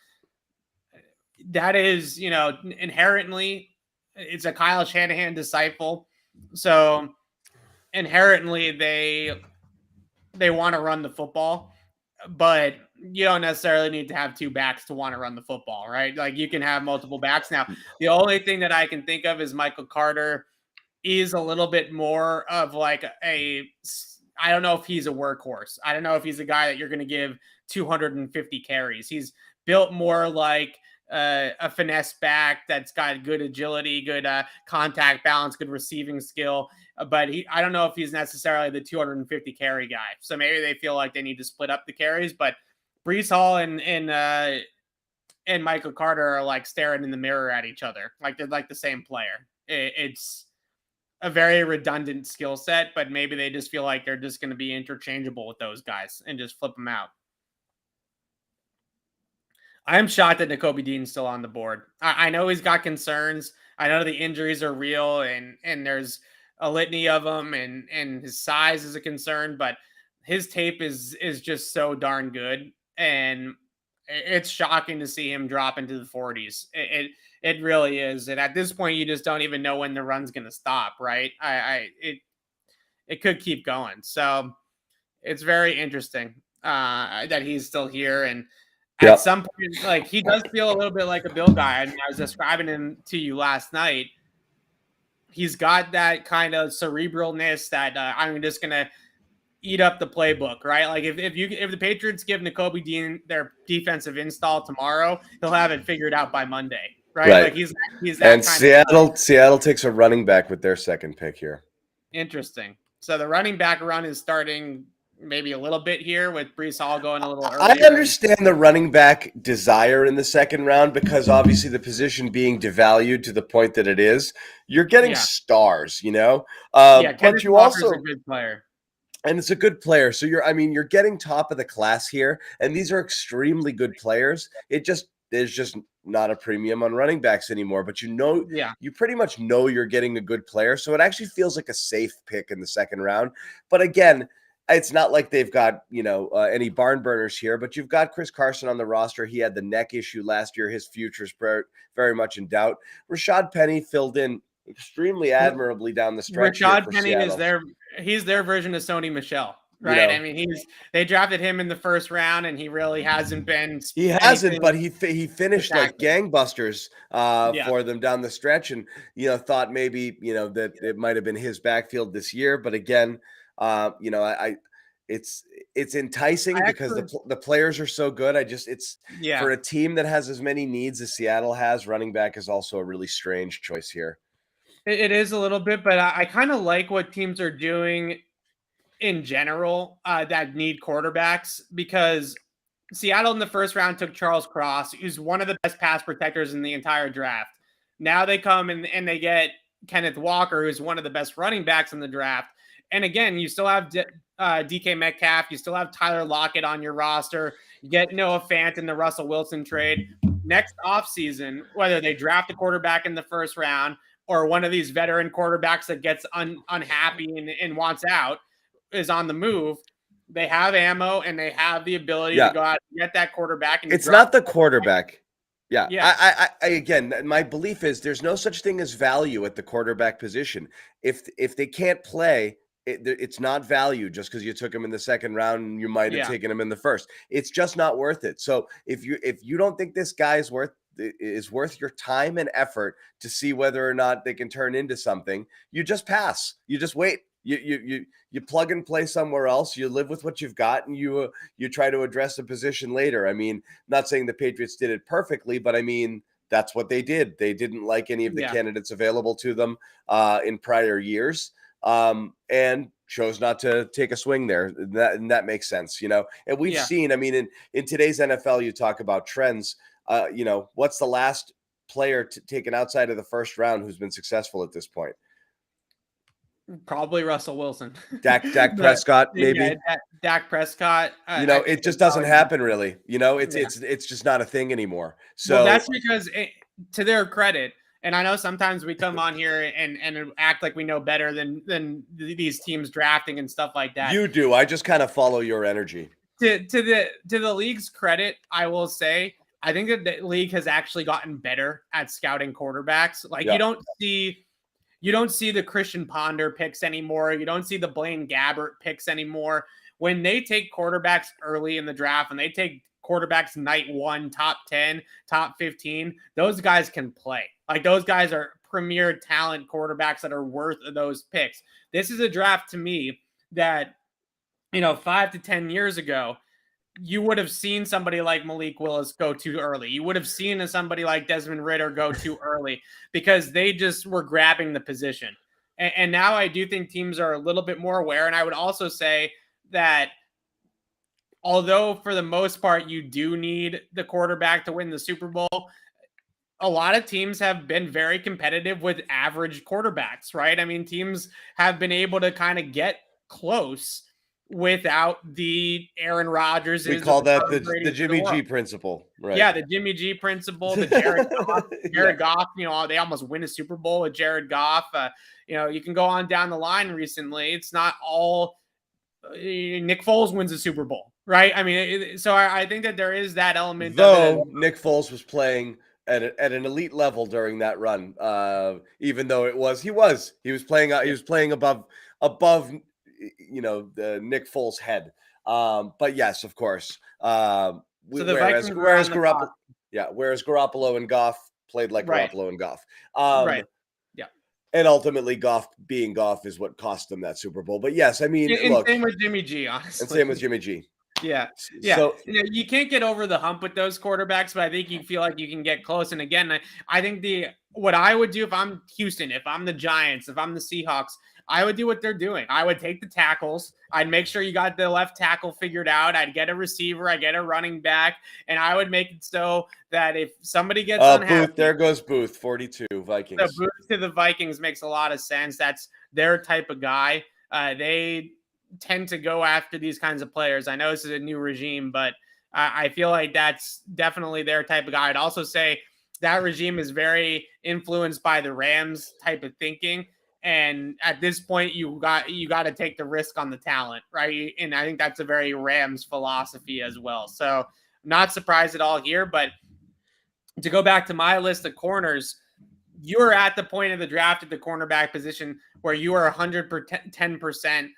That is, inherently it's a Kyle Shanahan disciple. So inherently they want to run the football, but you don't necessarily need to have two backs to want to run the football, right? Like you can have multiple backs. Now, the only thing that I can think of is Michael Carter is a little bit more of like I don't know if he's a workhorse. I don't know if he's a guy that you're going to give 250 carries. He's built more like a finesse back that's got good agility, good contact balance, good receiving skill. But I don't know if he's necessarily the 250 carry guy. So maybe they feel like they need to split up the carries. But Breece Hall and Michael Carter are like staring in the mirror at each other, like they're like the same player. It's a very redundant skill set, but maybe they just feel like they're just going to be interchangeable with those guys and just flip them out. I'm shocked that Nakobe Dean's still on the board. I know he's got concerns. I know the injuries are real and there's a litany of them and his size is a concern, but his tape is just so darn good. And it's shocking to see him drop into the 40s. It really is. And at this point, you just don't even know when the run's going to stop, right? It could keep going. So it's very interesting that he's still here. And at some point, like he does feel a little bit like a Bill guy. I mean, I was describing him to you last night. He's got that kind of cerebralness that I'm just going to eat up the playbook, right? Like if the Patriots give Nakobe Dean their defensive install tomorrow, he'll have it figured out by Monday, right? Like he's that and kind Seattle takes a running back with their second pick here. Interesting. So the running back run is starting maybe a little bit here with Breece Hall going a little early. I understand the running back desire in the second round because obviously the position being devalued to the point that it is, you're getting stars, but you also a good player. And it's a good player. So you're getting top of the class here. And these are extremely good players. There's just not a premium on running backs anymore, but you pretty much know you're getting a good player. So it actually feels like a safe pick in the second round. But again, it's not like they've got, any barn burners here, but you've got Chris Carson on the roster. He had the neck issue last year. His future's very much in doubt. Rashad Penny filled in extremely admirably down the stretch. Rashad Penny he's their version of Sony Michel, right? I mean, they drafted him in the first round and he really hasn't been. He hasn't, but he finished like gangbusters for them down the stretch, and thought maybe that it might have been his backfield this year, but again, it's enticing because the players are so good. For a team that has as many needs as Seattle has, running back is also a really strange choice here. It is a little bit, but I kind of like what teams are doing in general that need quarterbacks, because Seattle in the first round took Charles Cross, who's one of the best pass protectors in the entire draft. Now they come and they get Kenneth Walker, who's one of the best running backs in the draft. And again, you still have DK Metcalf. You still have Tyler Lockett on your roster. You get Noah Fant in the Russell Wilson trade. Next offseason, whether they draft a quarterback in the first round or one of these veteran quarterbacks that gets unhappy and wants out is on the move, they have ammo and they have the ability to go out and get that quarterback. And it's not the quarterback. Yeah. I again, my belief is there's no such thing as value at the quarterback position. If they can't play, it's not value just because you took him in the second round and you might have taken him in the first. It's just not worth it. So if you don't think this guy is worth your time and effort to see whether or not they can turn into something, you just pass. You just wait. You plug and play somewhere else. You live with what you've got, and you try to address the position later. I mean, not saying the Patriots did it perfectly, but I mean that's what they did. They didn't like any of the candidates available to them in prior years, and chose not to take a swing there. And that makes sense, And we've seen. I mean, in today's NFL, you talk about trends. What's the last player taken outside of the first round who's been successful at this point? Probably Russell Wilson. Dak Prescott, maybe. Yeah, Dak Prescott. It just doesn't happen really. It's just not a thing anymore. So well, that's because to their credit, and I know sometimes we come on here and act like we know better than these teams drafting and stuff like that. You do. I just kind of follow your energy. To the league's credit, I will say, I think that the league has actually gotten better at scouting quarterbacks. Like you don't see the Christian Ponder picks anymore. You don't see the Blaine Gabbert picks anymore. When they take quarterbacks early in the draft and they take quarterbacks night 1, top 10, top 15, those guys can play. Like those guys are premier talent quarterbacks that are worth those picks. This is a draft to me that, 5 to 10 years ago, you would have seen somebody like Malik Willis go too early. You would have seen somebody like Desmond Ridder go too early because they just were grabbing the position. And now I do think teams are a little bit more aware. And I would also say that although for the most part you do need the quarterback to win the Super Bowl, a lot of teams have been very competitive with average quarterbacks, right? I mean, teams have been able to kind of get close without the Aaron Rodgers. We call that the Jimmy G principle, right? Yeah, the Jimmy G principle, the Jared Goff. They almost win a Super Bowl with Jared Goff. You can go on down the line recently. It's not all Nick Foles wins a Super Bowl, right? I mean, so I think that there is that element. Though Nick Foles was playing at an elite level during that run, even though he was playing above the Nick Foles head. But yes, of course. Whereas Garoppolo and Goff played like Garoppolo and Goff. Right. Yeah. And ultimately Goff being Goff is what cost them that Super Bowl. But yes, I mean, same with Jimmy G, honestly. And same with Jimmy G. Yeah. So you can't get over the hump with those quarterbacks, but I think you feel like you can get close. And again, I think what I would do if I'm Houston, if I'm the Giants, if I'm the Seahawks, I would do what they're doing. I would take the tackles. I'd make sure you got the left tackle figured out. I'd get a receiver. I'd get a running back. And I would make it so that if somebody gets unhappy. Booth, there goes Booth, 42, Vikings. So Booth to the Vikings makes a lot of sense. That's their type of guy. They tend to go after these kinds of players. I know this is a new regime, but I feel like that's definitely their type of guy. I'd also say that regime is very influenced by the Rams type of thinking. And at this point, you got to take the risk on the talent, right? And I think that's a very Rams philosophy as well. So not surprised at all here. But to go back to my list of corners, you're at the point of the draft at the cornerback position where you are 110%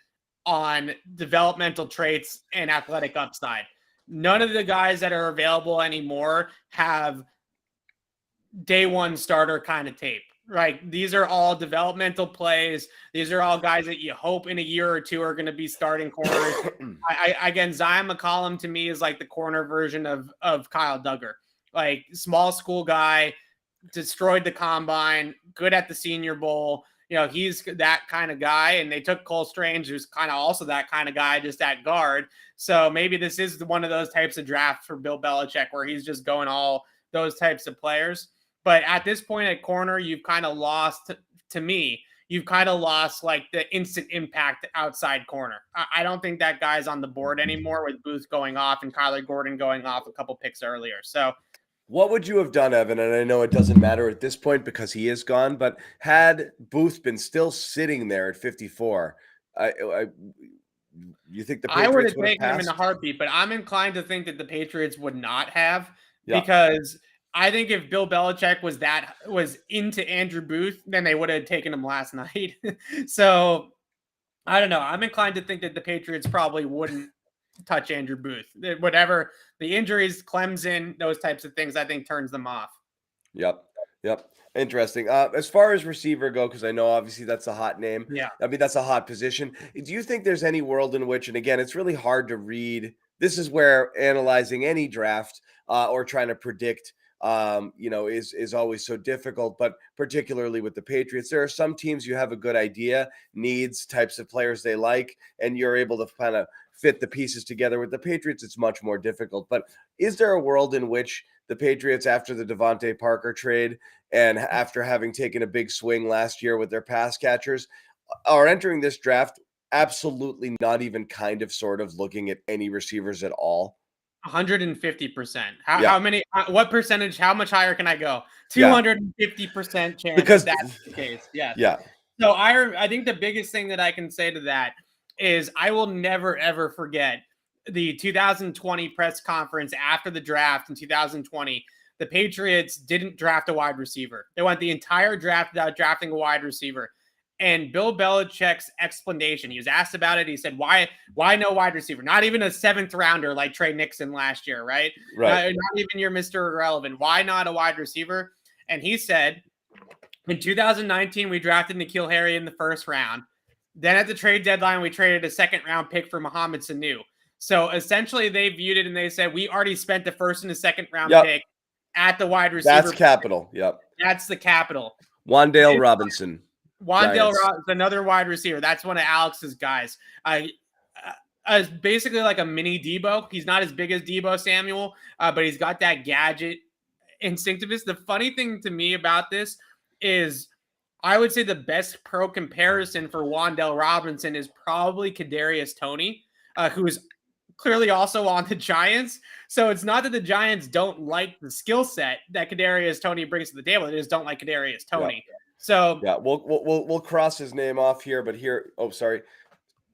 on developmental traits and athletic upside. None of the guys that are available anymore have day one starter kind of tape. Right. These are all developmental plays. These are all guys that you hope in a year or two are going to be starting corners. Again, Zion McCollum to me is like the corner version of Kyle Duggar. Like small school guy, destroyed the combine, good at the Senior Bowl. He's that kind of guy. And they took Cole Strange, who's kind of also that kind of guy, just at guard. So maybe this is one of those types of drafts for Bill Belichick where he's just going all those types of players. But at this point at corner, you've kind of lost, to me, you've kind of lost like the instant impact outside corner. I don't think that guy's on the board anymore with Booth going off and Kyler Gordon going off a couple picks earlier. So what would you have done, Evan? And I know it doesn't matter at this point because he is gone, but had Booth been still sitting there at 54, you think the Patriots I would have taken him in a heartbeat, but I'm inclined to think that the Patriots would not have because I think if Bill Belichick was into Andrew Booth, then they would have taken him last night. So I don't know. I'm inclined to think that the Patriots probably wouldn't touch Andrew Booth. Whatever the injuries, Clemson, those types of things, I think turns them off. Yep. Interesting. As far as receiver go, because I know obviously that's a hot name. Yeah. I mean, that's a hot position. Do you think there's any world in which, and again, it's really hard to read this is where analyzing any draft or trying to predict is always so difficult, but particularly with the Patriots, there are some teams you have a good idea, needs, types of players they like, and you're able to kind of fit the pieces together. With the Patriots, it's much more difficult. But is there a world in which the Patriots, after the Devontae Parker trade and after having taken a big swing last year with their pass catchers, are entering this draft absolutely not even kind of sort of looking at any receivers at all? 150%. How many, what percentage, how much higher can I go? 250% chance because that's the case. Yes. Yeah. So I think the biggest thing that I can say to that is I will never, ever forget the 2020 press conference after the draft in 2020. The Patriots didn't draft a wide receiver. They went the entire draft without drafting a wide receiver. And Bill Belichick's explanation, he was asked about it. He said, why no wide receiver? Not even a 7th rounder like Trey Nixon last year, right? Not even your Mr. Irrelevant. Why not a wide receiver? And he said, in 2019, we drafted N'Keal Harry in the 1st round. Then at the trade deadline, we traded a 2nd-round pick for Mohamed Sanu. So essentially, they viewed it and they said, we already spent the 1st and the 2nd-round pick at the wide receiver. That's capital. Yep. That's the capital. Wan'Dale Robinson. Wan'Dale Robinson, another wide receiver. That's one of Alex's guys. Basically like a mini Debo. He's not as big as Debo Samuel, but he's got that gadget instinctiveness. The funny thing to me about this is I would say the best pro comparison for Wan'Dale Robinson is probably Kadarius Toney, who is clearly also on the Giants. So it's not that the Giants don't like the skill set that Kadarius Toney brings to the table. They just don't like Kadarius Toney. Yeah. So we'll cross his name off here, but here, sorry,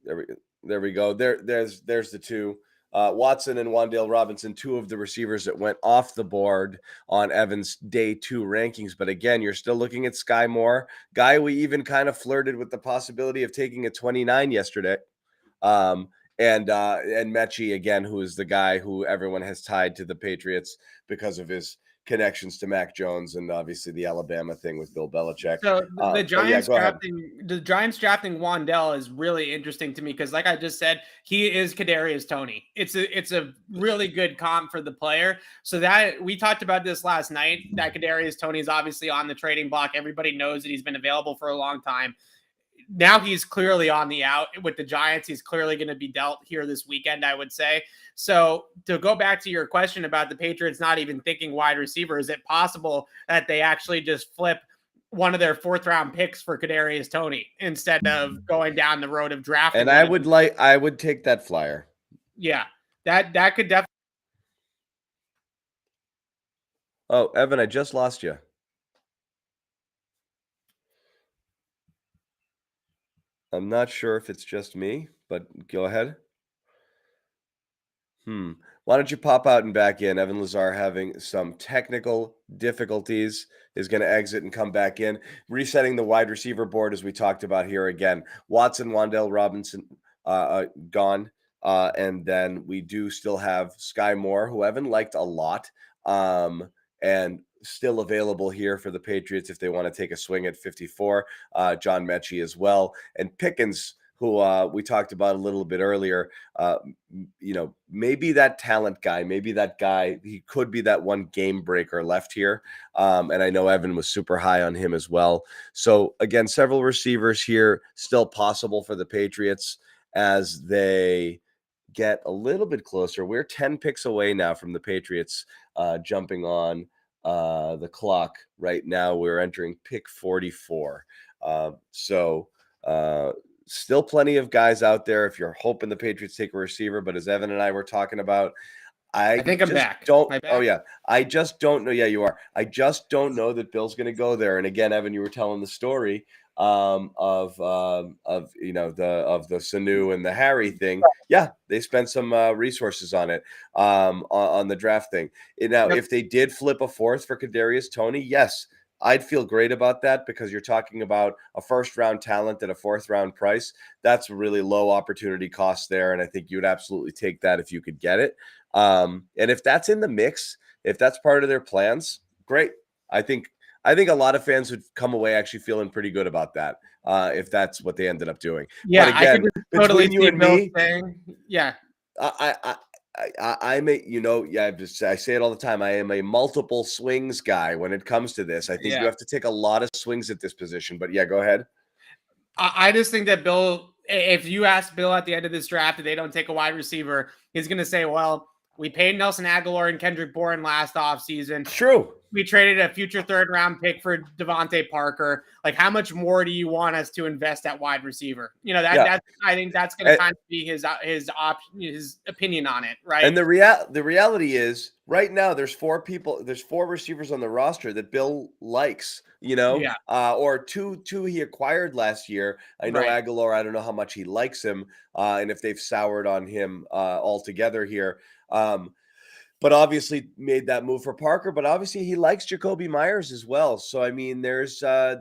there we go. There's the two, Watson and Wan'Dale Robinson, 2 of the receivers that went off the board on Evan's day 2 rankings. But again, you're still looking at Sky Moore, guy we even kind of flirted with the possibility of taking at 29 yesterday. And Mechie again, who is the guy who everyone has tied to the Patriots because of his connections to Mac Jones and obviously the Alabama thing with Bill Belichick. So the Giants drafting Wan'Dale is really interesting to me because, like I just said, he is Kadarius Toney. It's a really good comp for the player. So that we talked about this last night. That Kadarius Toney is obviously on the trading block. Everybody knows that he's been available for a long time. Now he's clearly on the out with the Giants. He's clearly going to be dealt here this weekend, I would say. So to go back to your question about the Patriots not even thinking wide receiver, is it possible that they actually just flip one of their 4th-round picks for Kadarius Toney instead of going down the road of drafting? And I would take that flyer. Yeah, that could definitely. Oh, Evan, I just lost you. I'm not sure if it's just me, but go ahead. Why don't you pop out and back in? Evan Lazar having some technical difficulties, is going to exit and come back in. Resetting the wide receiver board as we talked about here again. Watson, Wan'Dale Robinson gone. And then we do still have Sky Moore, who Evan liked a lot, and still available here for the Patriots if they want to take a swing at 54. John Mechie as well. And Pickens, who we talked about a little bit earlier, maybe that talent guy, maybe that guy, he could be that one game breaker left here. And I know Evan was super high on him as well. So again, several receivers here still possible for the Patriots as they get a little bit closer. We're 10 picks away now from the Patriots jumping on the clock right now. We're entering pick 44. Still plenty of guys out there if you're hoping the Patriots take a receiver. But as Evan and I were talking about, I think I'm back. I just don't know. Yeah, you are. I just don't know that Bill's going to go there. And again, Evan, you were telling the story of the Sanu and the Harry thing. Yeah, they spent some resources on it on the draft thing. Now, if they did flip a 4th for Kadarius Toney, yes, I'd feel great about that because you're talking about a 1st-round talent at a 4th-round price. That's a really low opportunity cost there, and I think you would absolutely take that if you could get it. And if that's in the mix, if that's part of their plans, great. I think a lot of fans would come away actually feeling pretty good about that if that's what they ended up doing. Yeah, but again, I could totally between you and me, yeah. I'm a, I say it all the time. I am a multiple swings guy when it comes to this. I think you have to take a lot of swings at this position. But yeah, go ahead. I just think that Bill, if you ask Bill at the end of this draft if they don't take a wide receiver, he's going to say, well, we paid Nelson Aguilar and Kendrick Bourne last offseason. True. We traded a future 3rd round pick for Devontae Parker. Like, how much more do you want us to invest at wide receiver? That's I think that's going to kind of be his opinion on it, right? And the reality is, right now there's 4 receivers on the roster that Bill likes. Or two he acquired last year. I know Aguilar. I don't know how much he likes him, and if they've soured on him altogether here. But obviously made that move for Parker. But obviously he likes Jacoby Myers as well. So I mean, there's I'm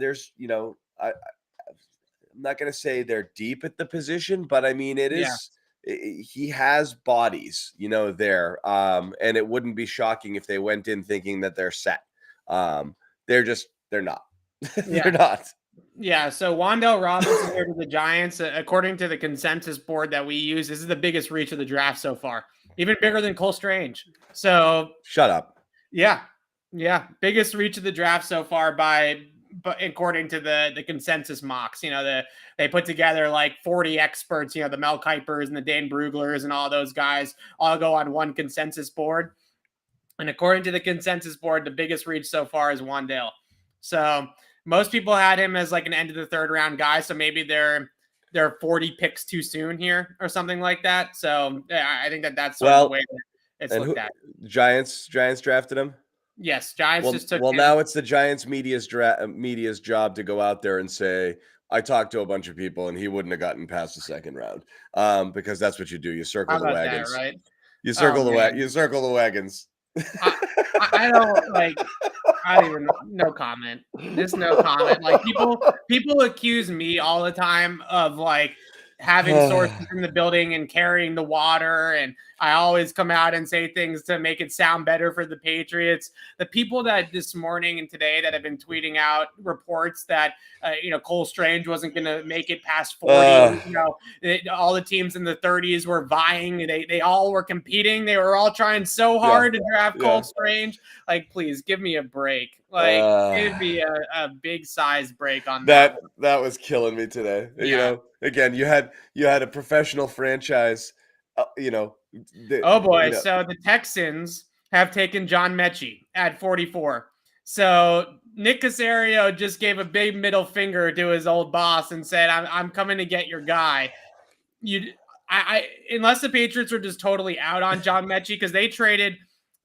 not going to say they're deep at the position, but I mean he has bodies, there. And it wouldn't be shocking if they went in thinking that they're set. They're not. They're not. Yeah, so Wan'Dale Robinson here to the Giants. According to the consensus board that we use, this is the biggest reach of the draft so far. Even bigger than Cole Strange. So shut up. Yeah. Biggest reach of the draft so far but according to the consensus mocks. They put together like 40 experts, the Mel Kipers and the Dane Bruglers and all those guys all go on one consensus board. And according to the consensus board, the biggest reach so far is Wan'Dale. So most people had him as like an end of the 3rd round guy. So maybe they're 40 picks too soon here or something like that. So I think that's sort of the way that it's looked at. Giants drafted him? Yes, Giants just took him. Well, now it's the Giants media's job to go out there and say, I talked to a bunch of people and he wouldn't have gotten past the 2nd round, because that's what you do. You circle the wagons. That, right? You circle the wagons. I don't even no comment. Just no comment. Like people accuse me all the time of like having sources in the building and carrying the water, and I always come out and say things to make it sound better for the Patriots. The people that this morning and today that have been tweeting out reports that Cole Strange wasn't going to make it past 40. All the teams in the 30s were vying. They all were competing. They were all trying so hard to draft Cole Strange. Like, please give me a break. Like, give me a big size break on that. That was killing me today. Again, you had a professional franchise. So the Texans have taken John Mechie at 44. So Nick Caserio just gave a big middle finger to his old boss and said, I'm coming to get your guy. Unless the Patriots are just totally out on John Mechie, because they traded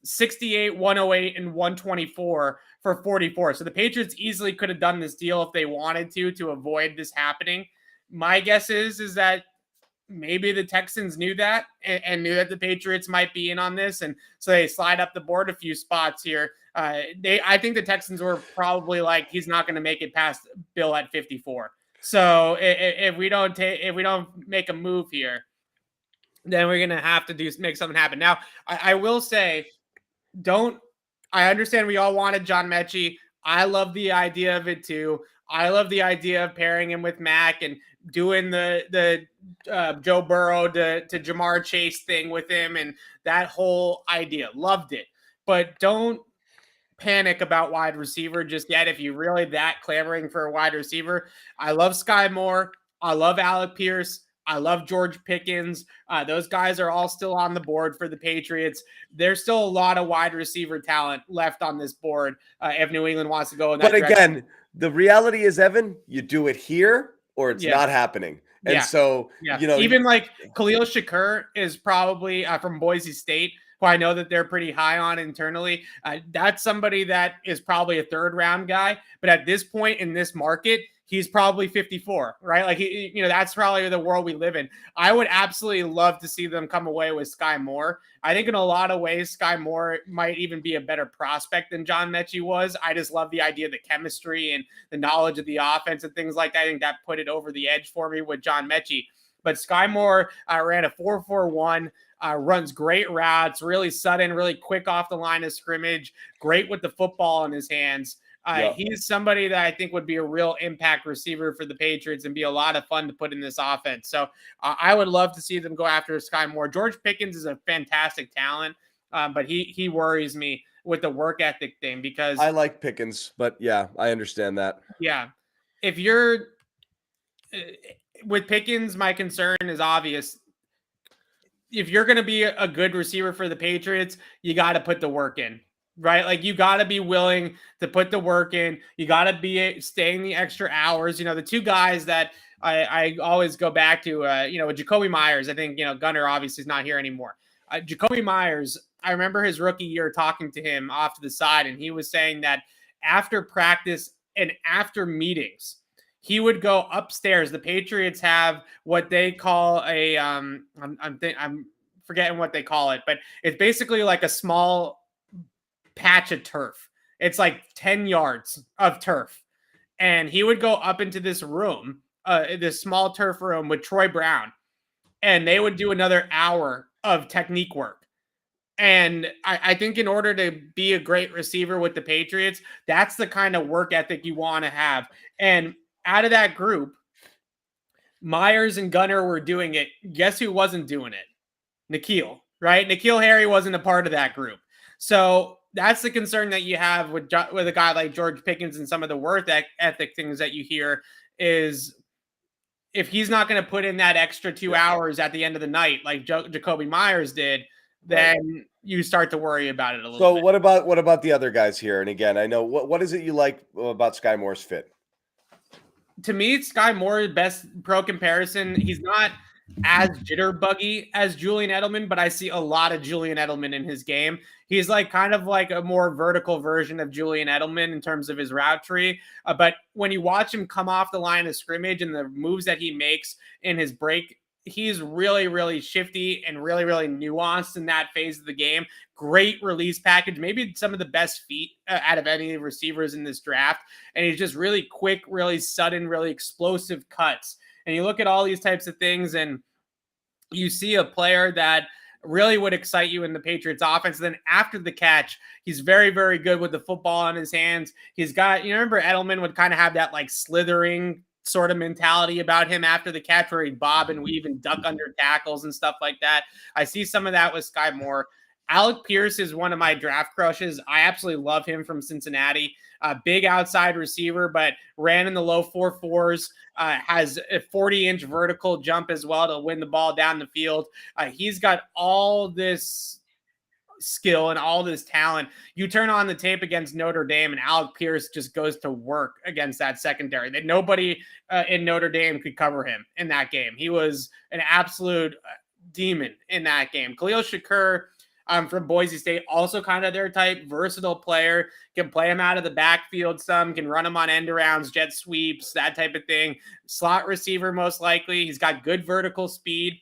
68, 108, and 124 for 44. So the Patriots easily could have done this deal if they wanted to avoid this happening. My guess is that maybe the Texans knew that and knew that the Patriots might be in on this, and so they slide up the board a few spots here. I think the Texans were probably like, he's not going to make it past Bill at 54. So if we don't make a move here, then we're going to have to make something happen. Now, I will say, I understand we all wanted John Mechie. I love the idea of it too. I love the idea of pairing him with Mac and doing the Joe Burrow to Jamar Chase thing with him and that whole idea. Loved it. But don't panic about wide receiver just yet if you're really that clamoring for a wide receiver. I love Sky Moore. I love Alec Pierce. I love George Pickens. Those guys are all still on the board for the Patriots. There's still a lot of wide receiver talent left on this board if New England wants to go in that direction. But again, the reality is, Evan, you do it here or it's not happening. And so, even like Khalil Shakur is probably from Boise State, who I know that they're pretty high on internally. That's somebody that is probably a 3rd round guy. But at this point in this market, he's probably 54, right? Like, that's probably the world we live in. I would absolutely love to see them come away with Sky Moore. I think in a lot of ways, Sky Moore might even be a better prospect than John Mechie was. I just love the idea of the chemistry and the knowledge of the offense and things like that. I think that put it over the edge for me with John Mechie. But Sky Moore ran a 4.41, runs great routes, really sudden, really quick off the line of scrimmage, great with the football in his hands. He's somebody that I think would be a real impact receiver for the Patriots and be a lot of fun to put in this offense. So I would love to see them go after Sky Moore. George Pickens is a fantastic talent, but he worries me with the work ethic thing because I like Pickens, but yeah, I understand that. Yeah, if you're with Pickens, my concern is obvious. If you're going to be a good receiver for the Patriots, you got to put the work in, right? Like you got to be willing to put the work in. You got to be staying the extra hours. The two guys that I always go back to, with Jacoby Myers, I think, Gunner obviously is not here anymore. Jacoby Myers, I remember his rookie year talking to him off to the side, and he was saying that after practice and after meetings, he would go upstairs. The Patriots have what they call a I'm forgetting what they call it, but it's basically like a small patch of turf. It's like 10 yards of turf. And he would go up into this room, this small turf room with Troy Brown, and they would do another hour of technique work. And I think in order to be a great receiver with the Patriots, that's the kind of work ethic you want to have. And out of that group, Myers and Gunner were doing it. Guess who wasn't doing it? N'Keal, right? N'Keal Harry wasn't a part of that group. So that's the concern that you have with a guy like George Pickens and some of the work ethic things that you hear is if he's not going to put in that extra 2 hours at the end of the night, like Jacoby Myers did, then you start to worry about it a little bit. So what about the other guys here? And again, I know what is it you like about Sky Moore's fit? To me, Sky Moore, best pro comparison. He's not as jitterbuggy as Julian Edelman, but I see a lot of Julian Edelman in his game. He's like kind of like a more vertical version of Julian Edelman in terms of his route tree. But when you watch him come off the line of scrimmage and the moves that he makes in his break, he's really, really shifty and really, really nuanced in that phase of the game. Great release package, maybe some of the best feet out of any receivers in this draft. And he's just really quick, really sudden, really explosive cuts. And you look at all these types of things and you see a player that really would excite you in the Patriots offense. Then after the catch, he's very, very good with the football in his hands. He's got, remember Edelman would kind of have that like slithering sort of mentality about him after the catch where he'd bob and weave and duck under tackles and stuff like that. I see some of that with Sky Moore. Alec Pierce is one of my draft crushes. I absolutely love him from Cincinnati. Big outside receiver, but ran in the low 4.4s, has a 40-inch vertical jump as well to win the ball down the field. He's got all this skill and all this talent. You turn on the tape against Notre Dame and Alec Pierce just goes to work against that secondary. That nobody in Notre Dame could cover him in that game. He was an absolute demon in that game. Khalil Shakur from Boise State, also kind of their type, versatile player, can play him out of the backfield some, can run him on end arounds, jet sweeps, that type of thing. Slot receiver, most likely. He's got good vertical speed.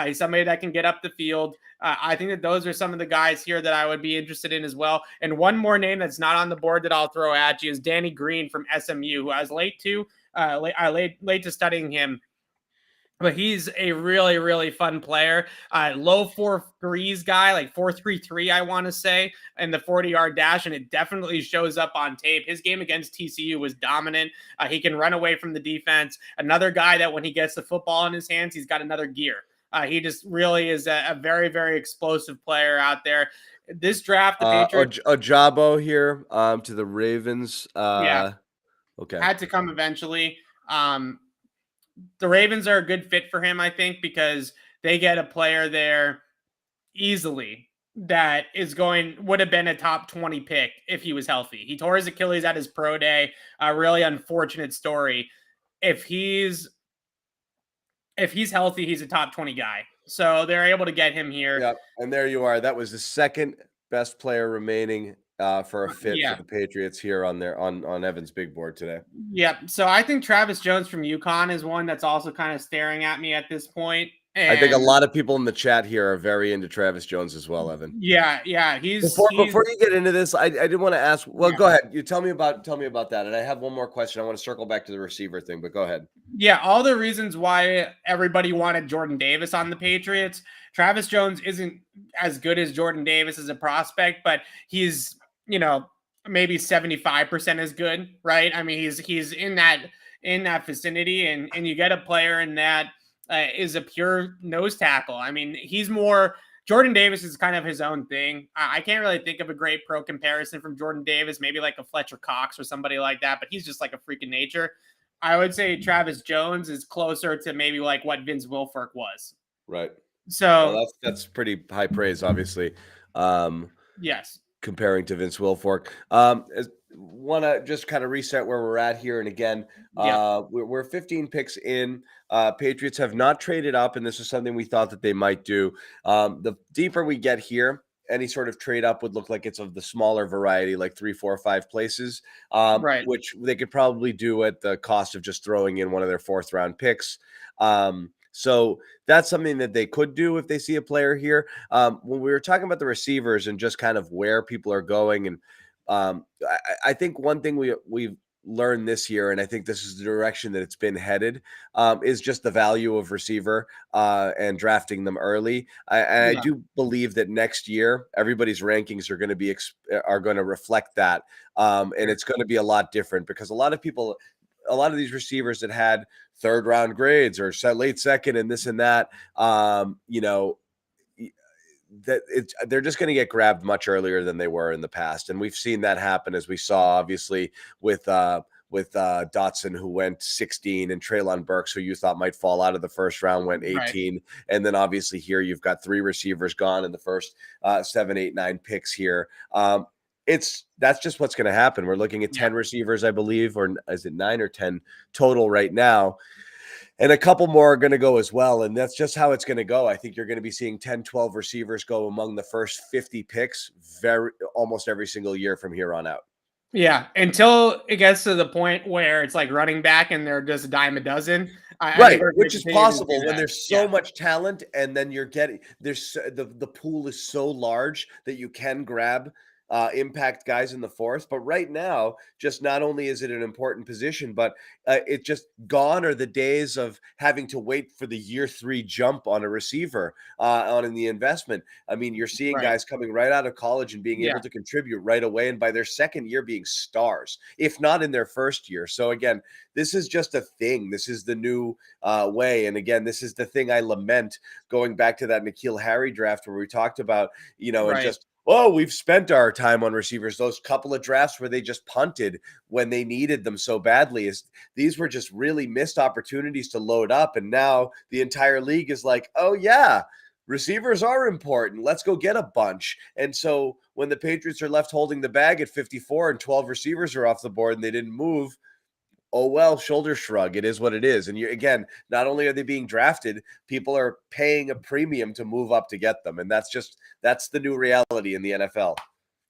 He's somebody that can get up the field. I think that those are some of the guys here that I would be interested in as well. And one more name that's not on the board that I'll throw at you is Danny Green from SMU, who I was late to studying him. But he's a really, really fun player. Low 4.3s guy, like 4.33, I want to say, in the 40-yard dash, and it definitely shows up on tape. His game against TCU was dominant. He can run away from the defense. Another guy that when he gets the football in his hands, he's got another gear. He just really is a very, very explosive player out there. This draft, the Patriots... Ojabo here to the Ravens. Yeah. Okay. Had to come eventually. The Ravens are a good fit for him, I think, because they get a player there easily that would have been a top 20 pick if he was healthy. He tore his Achilles at his pro day. A really unfortunate story. If he's healthy, he's a top 20 guy. So they're able to get him here. Yeah, and there you are. That was the second best player remaining for a fit for the Patriots here on Evan's big board today. Yep. So I think Travis Jones from UConn is one that's also kind of staring at me at this point. And I think a lot of people in the chat here are very into Travis Jones as well, Evan. Yeah. Before you get into this, I did want to ask. Well, go ahead. You tell me about that, and I have one more question. I want to circle back to the receiver thing, but go ahead. Yeah, all the reasons why everybody wanted Jordan Davis on the Patriots. Travis Jones isn't as good as Jordan Davis as a prospect, but he's maybe 75% as good, right? I mean, he's in that vicinity, and you get a player in that is a pure nose tackle. I mean, he's more. Jordan Davis is kind of his own thing. I can't really think of a great pro comparison from Jordan Davis, maybe like a Fletcher Cox or somebody like that, but he's just like a freaking nature. I would say Travis Jones is closer to maybe like what Vince Wilfork was. Right. So Well, that's pretty high praise, obviously. yes. Comparing to Vince Wilfork. Want to just kind of reset where we're at here. And again, we're 15 picks in. Patriots have not traded up, and this is something we thought that they might do. The deeper we get here, any sort of trade up would look like it's of the smaller variety, like 3, 4, 5 places, Right. which they could probably do at the cost of just throwing in one of their 4th round picks. So that's something that they could do if they see a player here. When we were talking about the receivers and just kind of where people are going, and I think one thing we've learned this year, and I think this is the direction that it's been headed, is just the value of receiver and drafting them early. I do believe that next year everybody's rankings are going to be are going to reflect that, and it's going to be a lot different because a lot of these receivers that had 3rd round grades or late second and this and that, they're just going to get grabbed much earlier than they were in the past. And we've seen that happen, as we saw, obviously, with Dotson, who went 16, and Treylon Burks, who you thought might fall out of the 1st round, went 18. Right. And then obviously here you've got 3 receivers gone in the first 7, 8, 9 picks here. That's just what's going to happen. We're looking at 10 receivers, I believe, or is it 9 or 10 total right now? And a couple more are going to go as well. And that's just how it's going to go. I think you're going to be seeing 10, 12 receivers go among the first 50 picks almost every single year from here on out. Yeah, until it gets to the point where it's like running back and they're just a dime a dozen. Right, which is possible when there's so much talent, and then you're getting the pool is so large that you can grab impact guys in the 4th. But right now, just not only is it an important position, but it just gone are the days of having to wait for the year 3 jump on a receiver in the investment. I mean, you're seeing guys coming right out of college and being able to contribute right away, and by their 2nd year being stars, if not in their 1st year. So again, this is just a thing. This is the new way. And again, this is the thing I lament, going back to that N'Keal Harry draft where we talked about, and just, we've spent our time on receivers. Those couple of drafts where they just punted when they needed them so badly, these were just really missed opportunities to load up. And now the entire league is like, oh yeah, receivers are important. Let's go get a bunch. And so when the Patriots are left holding the bag at 54 and 12 receivers are off the board and they didn't move, oh, well, shoulder shrug. It is what it is. And again, not only are they being drafted, people are paying a premium to move up to get them. And that's the new reality in the NFL.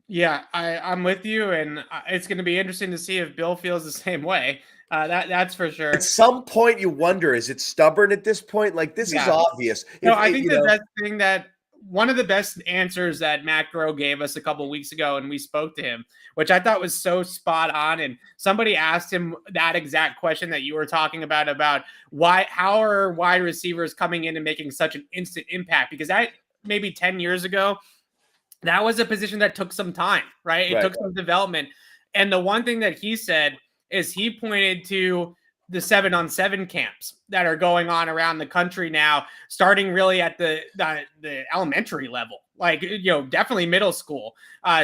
Yeah, I'm with you. And it's going to be interesting to see if Bill feels the same way. That's for sure. At some point you wonder, is it stubborn at this point? Like, this is obvious. No, I think one of the best answers that Matt Groh gave us a couple of weeks ago, and we spoke to him, which I thought was so spot on. And somebody asked him that exact question that you were talking about how are wide receivers coming in and making such an instant impact? Because that maybe 10 years ago, that was a position that took some time, right? It took some development. And the one thing that he said is he pointed to the 7-on-7 camps that are going on around the country now, starting really at the elementary level, like, definitely middle school.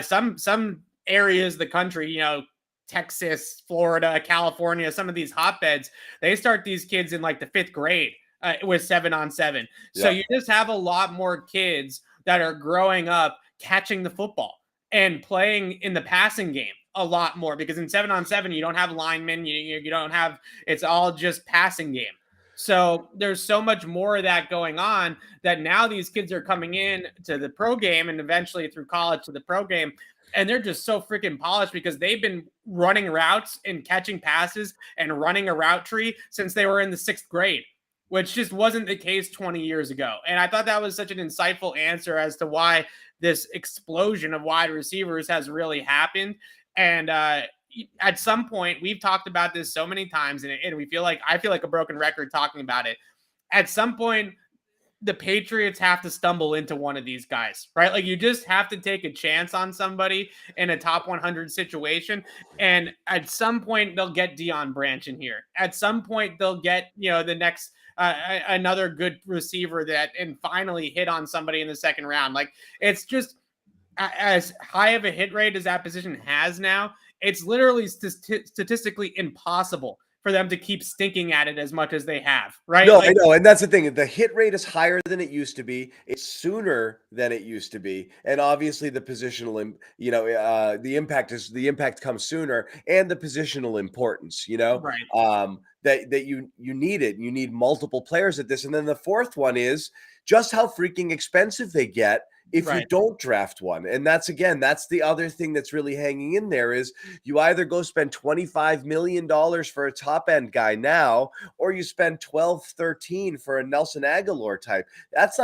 Some areas of the country, Texas, Florida, California, some of these hotbeds, they start these kids in like the 5th grade with 7-on-7. So you just have a lot more kids that are growing up catching the football and playing in the passing game a lot more, because in 7-on-7 you don't have linemen, you don't have, it's all just passing game. So there's so much more of that going on that now these kids are coming in to the pro game and eventually through college to the pro game, and they're just so freaking polished because they've been running routes and catching passes and running a route tree since they were in the 6th grade, which just wasn't the case 20 years ago. And I thought that was such an insightful answer as to why this explosion of wide receivers has really happened. And at some point, we've talked about this so many times, and I feel like a broken record talking about it. At some point, the Patriots have to stumble into one of these guys, right? Like, you just have to take a chance on somebody in a top 100 situation. And at some point they'll get Deion Branch in here. At some point they'll get, the next, another good receiver that, and finally hit on somebody in the second round. Like, it's just as high of a hit rate as that position has now. It's literally statistically impossible for them to keep stinking at it as much as they have, right? No, I know, and that's the thing. The hit rate is higher than it used to be. It's sooner than it used to be, and obviously the positional, the impact comes sooner, and the positional importance. Right. That you need it. You need multiple players at this, and then the fourth one is just how freaking expensive they get if you don't draft one. And that's the other thing that's really hanging in there is you either go spend $25 million for a top end guy now, or you spend 12, 13 for a Nelson Aguilar type. That's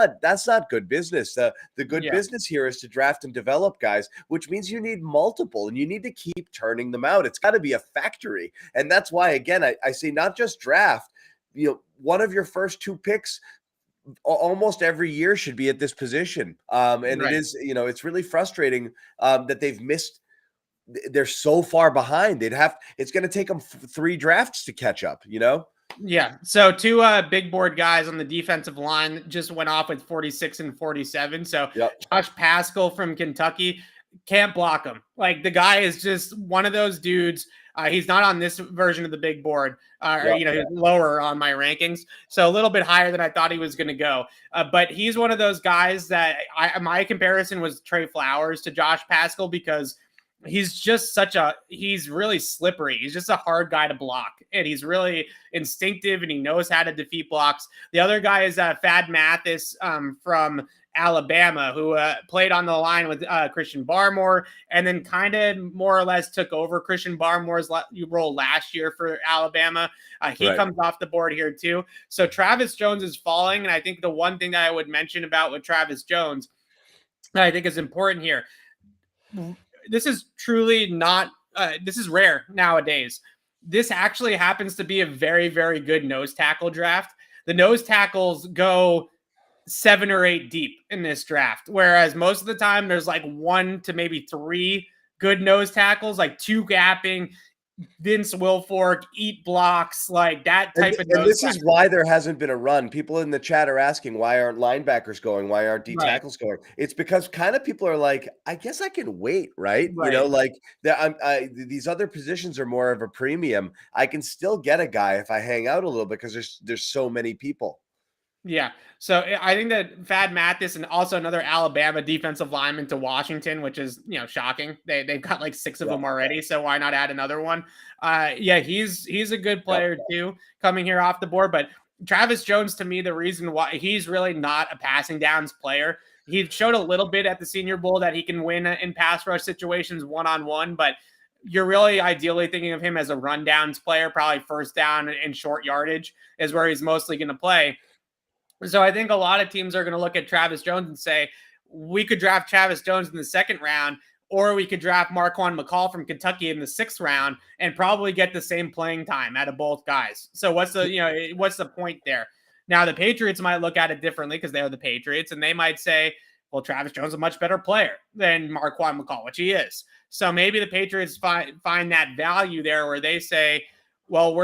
not good business. The good business here is to draft and develop guys, which means you need multiple and you need to keep turning them out. It's got to be a factory. And that's why, again, I say not just draft, one of your first two picks almost every year should be at this position. And it is, it's really frustrating that they've missed. They're so far behind. It's going to take them 3 drafts to catch up, Yeah. So 2 big board guys on the defensive line just went off with 46 and 47. So Josh Paschal from Kentucky, can't block him. Like, the guy is just one of those dudes. He's not on this version of the big board, he's lower on my rankings. So a little bit higher than I thought he was going to go. But he's one of those guys that my comparison was Trey Flowers to Josh Paschal, because he's just he's really slippery. He's just a hard guy to block, and he's really instinctive, and he knows how to defeat blocks. The other guy is Thad Mathis from Alabama, who played on the line with Christian Barmore, and then kind of more or less took over Christian Barmore's role last year for Alabama. He comes off the board here too. So Travis Jones is falling, and I think the one thing that I would mention about with Travis Jones that I think is important here, this is truly not, this is rare nowadays. This actually happens to be a very, very good nose tackle draft. The nose tackles go 7 or 8 deep in this draft, whereas most of the time there's like 1 to maybe 3 good nose tackles, like 2 gapping, Vince Wilfork, eat blocks, like that type of. And this is why there hasn't been a run. People in the chat are asking, why aren't linebackers going? Why aren't D tackles going? It's because kind of people are like, I guess I can wait, right? Like these other positions are more of a premium. I can still get a guy if I hang out a little bit because there's so many people. Yeah. So I think that Thad Mathis and also another Alabama defensive lineman to Washington, which is, shocking. They've got like 6 of them already. So why not add another one? He's a good player too, coming here off the board. But Travis Jones, to me, the reason why he's really not a passing downs player. He showed a little bit at the Senior Bowl that he can win in pass rush situations one-on-one, but you're really ideally thinking of him as a rundowns player, probably first down and short yardage is where he's mostly going to play. So I think a lot of teams are going to look at Travis Jones and say, we could draft Travis Jones in the 2nd round, or we could draft Marquand McCall from Kentucky in the 6th round and probably get the same playing time out of both guys. So what's the point there? Now, the Patriots might look at it differently because they're the Patriots, and they might say, well, Travis Jones is a much better player than Marquand McCall, which he is. So maybe the Patriots find that value there where they say, well,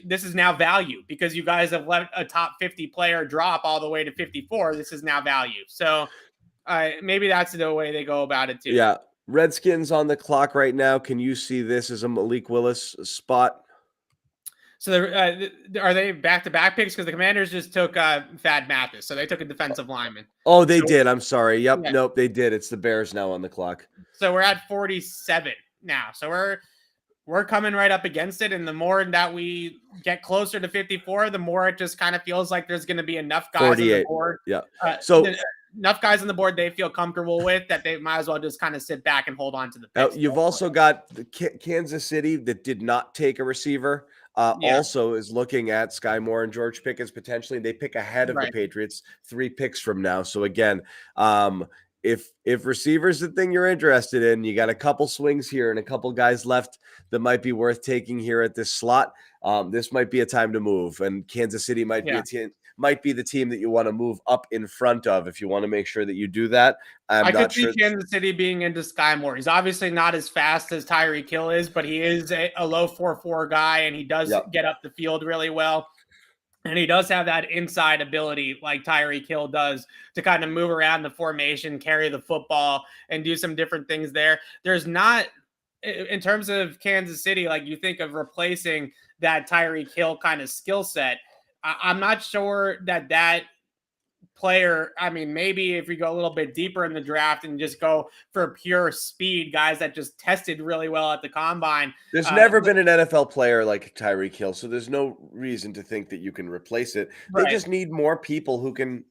this is now value because you guys have let a top 50 player drop all the way to 54. This is now value. So maybe that's the way they go about it too. Yeah. Redskins on the clock right now. Can you see this as a Malik Willis spot? So are they back-to-back picks? Because the Commanders just took Thad Mathis. So they took a defensive lineman. Oh, they did. I'm sorry. Yep. Yeah. Nope, they did. It's the Bears now on the clock. So we're at 47 now. So we're coming right up against it. And the more that we get closer to 54, the more it just kind of feels like there's going to be enough guys 48. On the board. Yeah. Enough guys on the board they feel comfortable with that they might as well just kind of sit back and hold on to the picks. You've also got the Kansas City that did not take a receiver. Also is looking at Sky Moore and George Pickens potentially. They pick ahead of the Patriots 3 picks from now. So again, if receiver's the thing you're interested in, you got a couple swings here and a couple guys left that might be worth taking here at this slot. This might be a time to move, and Kansas City might be might be the team that you want to move up in front of if you want to make sure that you do that. I could see Kansas City being into Sky Moore. He's obviously not as fast as Tyreek Hill is, but he is a low 4.4 guy, and he does get up the field really well. And he does have that inside ability like Tyreek Hill does to kind of move around the formation, carry the football, and do some different things there. There's not, in terms of Kansas City, like you think of replacing that Tyreek Hill kind of skill set. I'm not sure that player, I mean, maybe if we go a little bit deeper in the draft and just go for pure speed, guys that just tested really well at the combine. There's never been an NFL player like Tyreek Hill, so there's no reason to think that you can replace it. They just need more people who can.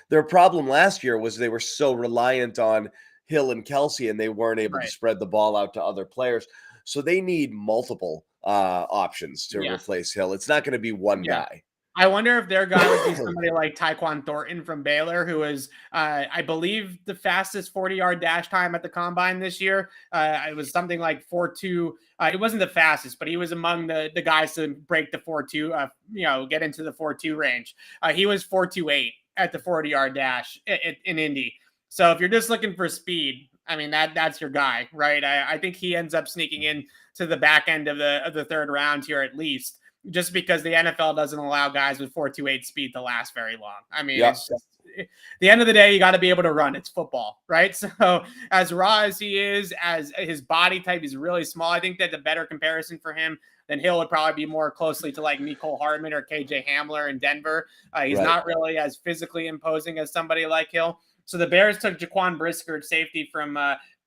Their problem last year was they were so reliant on Hill and Kelsey, and they weren't able to spread the ball out to other players. So they need multiple options to replace Hill. It's not going to be one guy. I wonder if their guy would be somebody like Taekwon Thornton from Baylor, who is, I believe, the fastest 40-yard dash time at the combine this year. It was something like 4.2. It wasn't the fastest, but he was among the guys to break the 4.2, get into the 4.2 range. He was 4.28 at the 40-yard dash in Indy. So if you're just looking for speed, I mean, that's your guy, right? I think he ends up sneaking in to the back end of the third round here at least, just because the NFL doesn't allow guys with 4.28 speed to last very long. I mean, it's just, at the end of the day, you got to be able to run. It's football, right? So as raw as he is, as his body type is really small, I think that the better comparison for him than Hill would probably be more closely to like Mecole Hardman or KJ Hamler in Denver. He's not really as physically imposing as somebody like Hill. So the Bears took Jaquan Brisker, safety from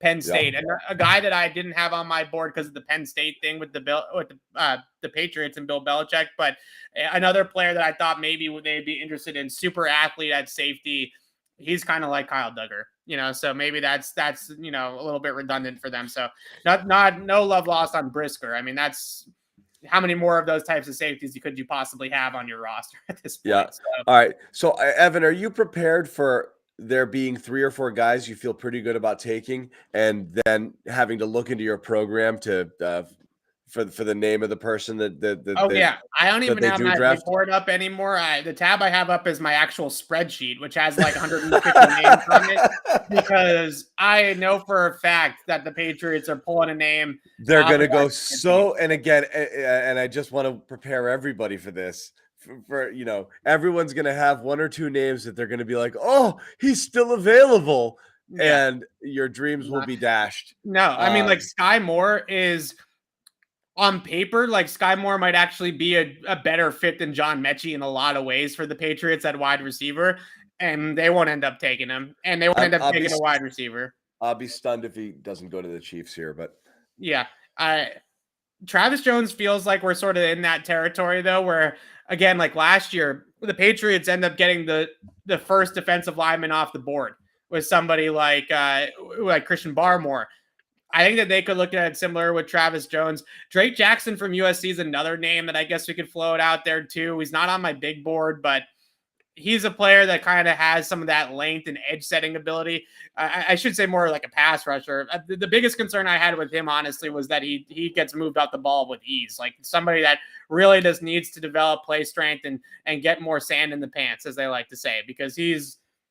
Penn State, and a guy that I didn't have on my board because of the Penn State thing with the Patriots and Bill Belichick, but another player that I thought maybe they'd be interested in, super athlete at safety. He's kind of like Kyle Duggar, so maybe that's a little bit redundant for them. So no love lost on Brisker. I mean, that's how many more of those types of safeties could you possibly have on your roster at this point? Yeah. So. All right. So Evan, are you prepared for there being 3 or 4 guys you feel pretty good about taking, and then having to look into your program to for the name of the person that I don't even have my board up anymore. The tab I have up is my actual spreadsheet, which has like 150 names on it, because I know for a fact that the Patriots are pulling a name. They're going to go so, and again, and I just want to prepare everybody for this. For everyone's going to have 1 or 2 names that they're going to be like, oh, he's still available, and your dreams will be dashed. No, I mean, like Sky Moore is on paper, like Sky Moore might actually be a better fit than John Mechie in a lot of ways for the Patriots at wide receiver, and they won't end up taking him, and they won't end up taking a wide receiver. I'll be stunned if he doesn't go to the Chiefs here, but Travis Jones feels like we're sort of in that territory though, where again, like last year, the Patriots end up getting the first defensive lineman off the board with somebody like Christian Barmore. I think that they could look at it similar with Travis Jones. Drake Jackson from USC is another name that I guess we could float out there too. He's not on my big board, but he's a player that kind of has some of that length and edge setting ability. I should say more like a pass rusher. The biggest concern I had with him, honestly, was that he gets moved out the ball with ease. Like somebody that really just needs to develop play strength and get more sand in the pants, as they like to say, because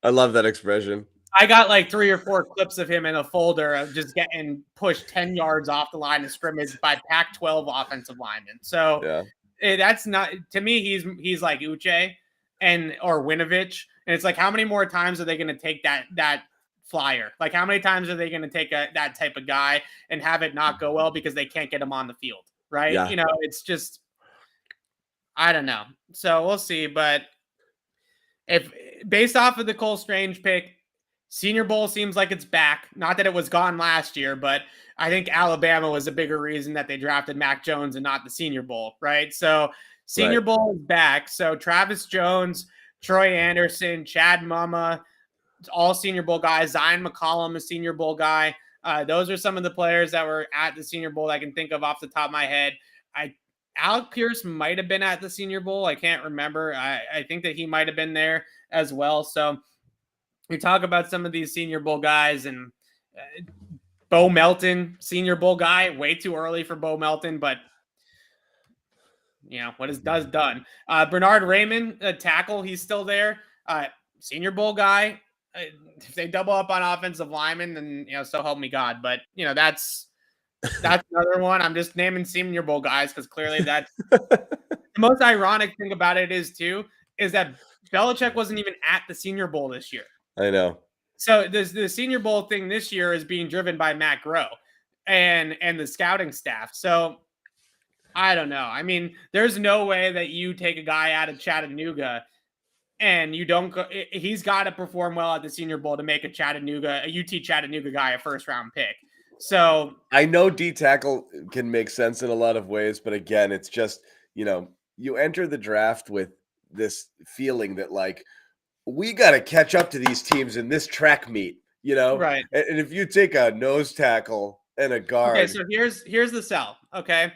I love that expression. I got like 3 or 4 clips of him in a folder of just getting pushed 10 yards off the line of scrimmage by Pac-12 offensive linemen. So that's not, to me, he's like Uche or Winovich. And it's like, how many more times are they going to take that flyer? Like, how many times are they going to take that type of guy and have it not go well because they can't get him on the field? Right. Yeah. It's just, I don't know. So we'll see. But if based off of the Cole Strange pick, Senior Bowl seems like it's back. Not that it was gone last year, but I think Alabama was a bigger reason that they drafted Mac Jones and not the Senior Bowl, right? So Senior Bowl is back. So Travis Jones, Troy Anderson, Chad Mumma, all Senior Bowl guys. Zion McCollum, a Senior Bowl guy. Those are some of the players that were at the Senior Bowl I can think of off the top of my head. Alec Pierce might have been at the Senior Bowl. I can't remember. I think that he might have been there as well. So we talk about some of these Senior Bowl guys, and Bo Melton, Senior Bowl guy, way too early for Bo Melton, but what is done. Bernard Raymond, tackle, he's still there. Senior Bowl guy. If they double up on offensive linemen, then so help me God. But that's another one. I'm just naming Senior Bowl guys because clearly that's the most ironic thing about it is that Belichick wasn't even at the Senior Bowl this year. I know. So the Senior Bowl thing this year is being driven by Matt Groh and the scouting staff. So I don't know. I mean, there's no way that you take a guy out of Chattanooga and you don't go. He's got to perform well at the Senior Bowl to make a UT Chattanooga guy a first round pick. So I know D tackle can make sense in a lot of ways, but again, it's just, you enter the draft with this feeling that like, we got to catch up to these teams in this track meet, Right. And if you take a nose tackle and a guard. Okay, so here's the sell. Okay.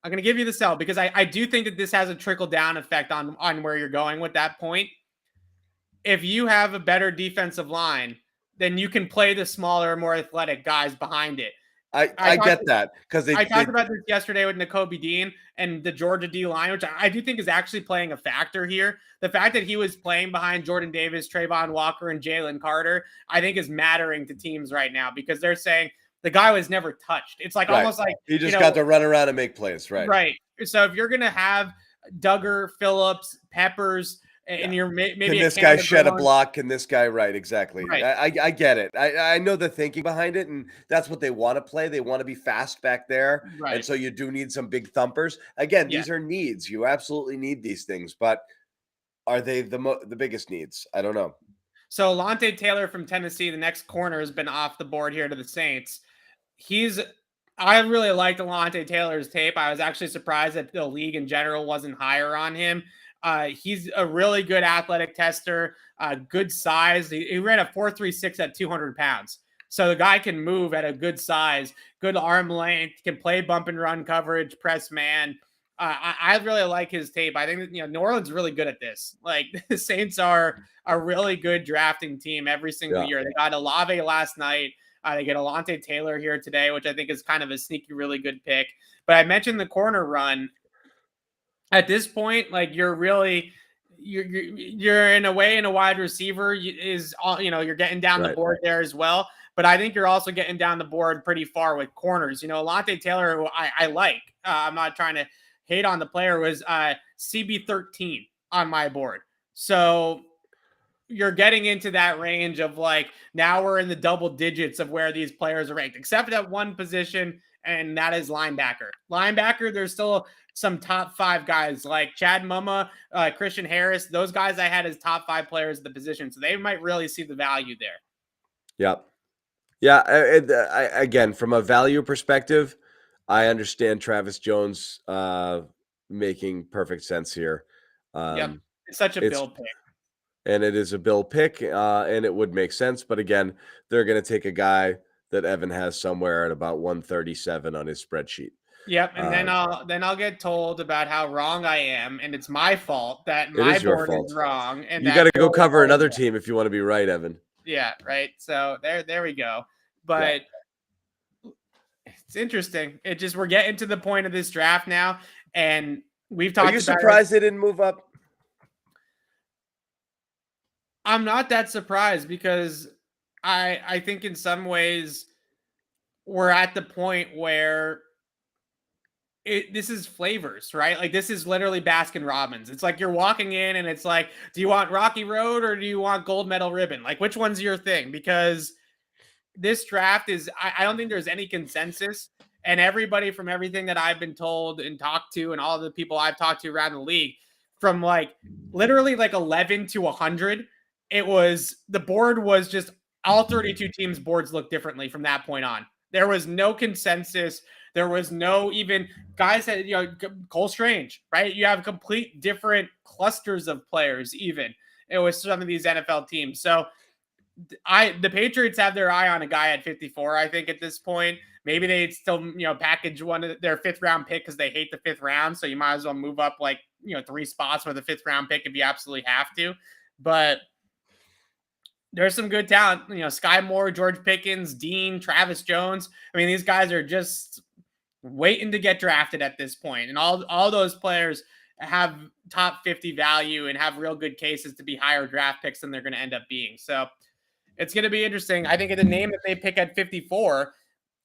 I'm going to give you the sell because I do think that this has a trickle down effect on where you're going with that point. If you have a better defensive line, then you can play the smaller, more athletic guys behind it. I get that because I talked about this yesterday with Nakobe Dean and the Georgia D line, which I do think is actually playing a factor here. The fact that he was playing behind Jordan Davis, Trayvon Walker, and Jalen Carter, I think is mattering to teams right now because they're saying the guy was never touched. It's like almost like he just got to run around and make plays, right? Right. So if you're gonna have Duggar, Phillips, Peppers, and you're maybe can this guy shed a block? Can this guy exactly? Right. I get it. I know the thinking behind it, and that's what they want to play. They want to be fast back there, right. And so you do need some big thumpers. Again, these are needs. You absolutely need these things, but are they the biggest needs? I don't know. So Alontae Taylor from Tennessee, the next corner, has been off the board here to the Saints. I really liked Alontae Taylor's tape. I was actually surprised that the league in general wasn't higher on him. He's a really good athletic tester, good size. He ran a 4.36 at 200 pounds. So the guy can move at a good size, good arm length, can play bump and run coverage, press man. I really like his tape. I think that, New Orleans is really good at this. Like the Saints are a really good drafting team every single year. They got Olave last night. They get Alontae Taylor here today, which I think is kind of a sneaky, really good pick. But I mentioned the corner run. At this point, like you're in a way in a wide receiver you're getting down the board there as well. But I think you're also getting down the board pretty far with corners. Alontae Taylor, who I like, I'm not trying to hate on the player, was CB13 on my board. So you're getting into that range of like, now we're in the double digits of where these players are ranked, except at one position, and that is linebacker. Linebacker, there's still some top 5 guys like Chad Mumma, Christian Harris. Those guys I had as top 5 players at the position. So they might really see the value there. Yep. Yeah. Again, from a value perspective, I understand Travis Jones making perfect sense here. Yep. It's such a Bill pick. And it is a Bill pick, and it would make sense. But again, they're going to take a guy that Evan has somewhere at about 137 on his spreadsheet. Yep, and then I'll get told about how wrong I am, and it's my fault that my board is wrong. And you got to go cover another team if you want to be right, Evan. Yeah, right. So there we go. But it's interesting. We're getting to the point of this draft now, and we've talked. Are you surprised they didn't move up? I'm not that surprised because I think in some ways we're at the point where this is flavors, right? Like this is literally Baskin Robbins. It's like you're walking in and it's like, do you want Rocky Road or do you want gold medal ribbon? Like which one's your thing? Because this draft is, I don't think there's any consensus, and everybody from everything that I've been told and talked to and all the people I've talked to around the league from like literally like 11 to 100, the board was just all 32 teams' boards look differently from that point on. There was no consensus. There was no even guys that, Cole Strange, right? You have complete different clusters of players, even it was some of these NFL teams. So the Patriots have their eye on a guy at 54, I think at this point. Maybe they'd still, package one of their 5th round pick because they hate the 5th round. So you might as well move up 3 spots with a 5th round pick if you absolutely have to. But there's some good talent, Sky Moore, George Pickens, Dean, Travis Jones. I mean, these guys are just waiting to get drafted at this point. And all those players have top 50 value and have real good cases to be higher draft picks than they're going to end up being. So it's going to be interesting. I think the name that they pick at 54,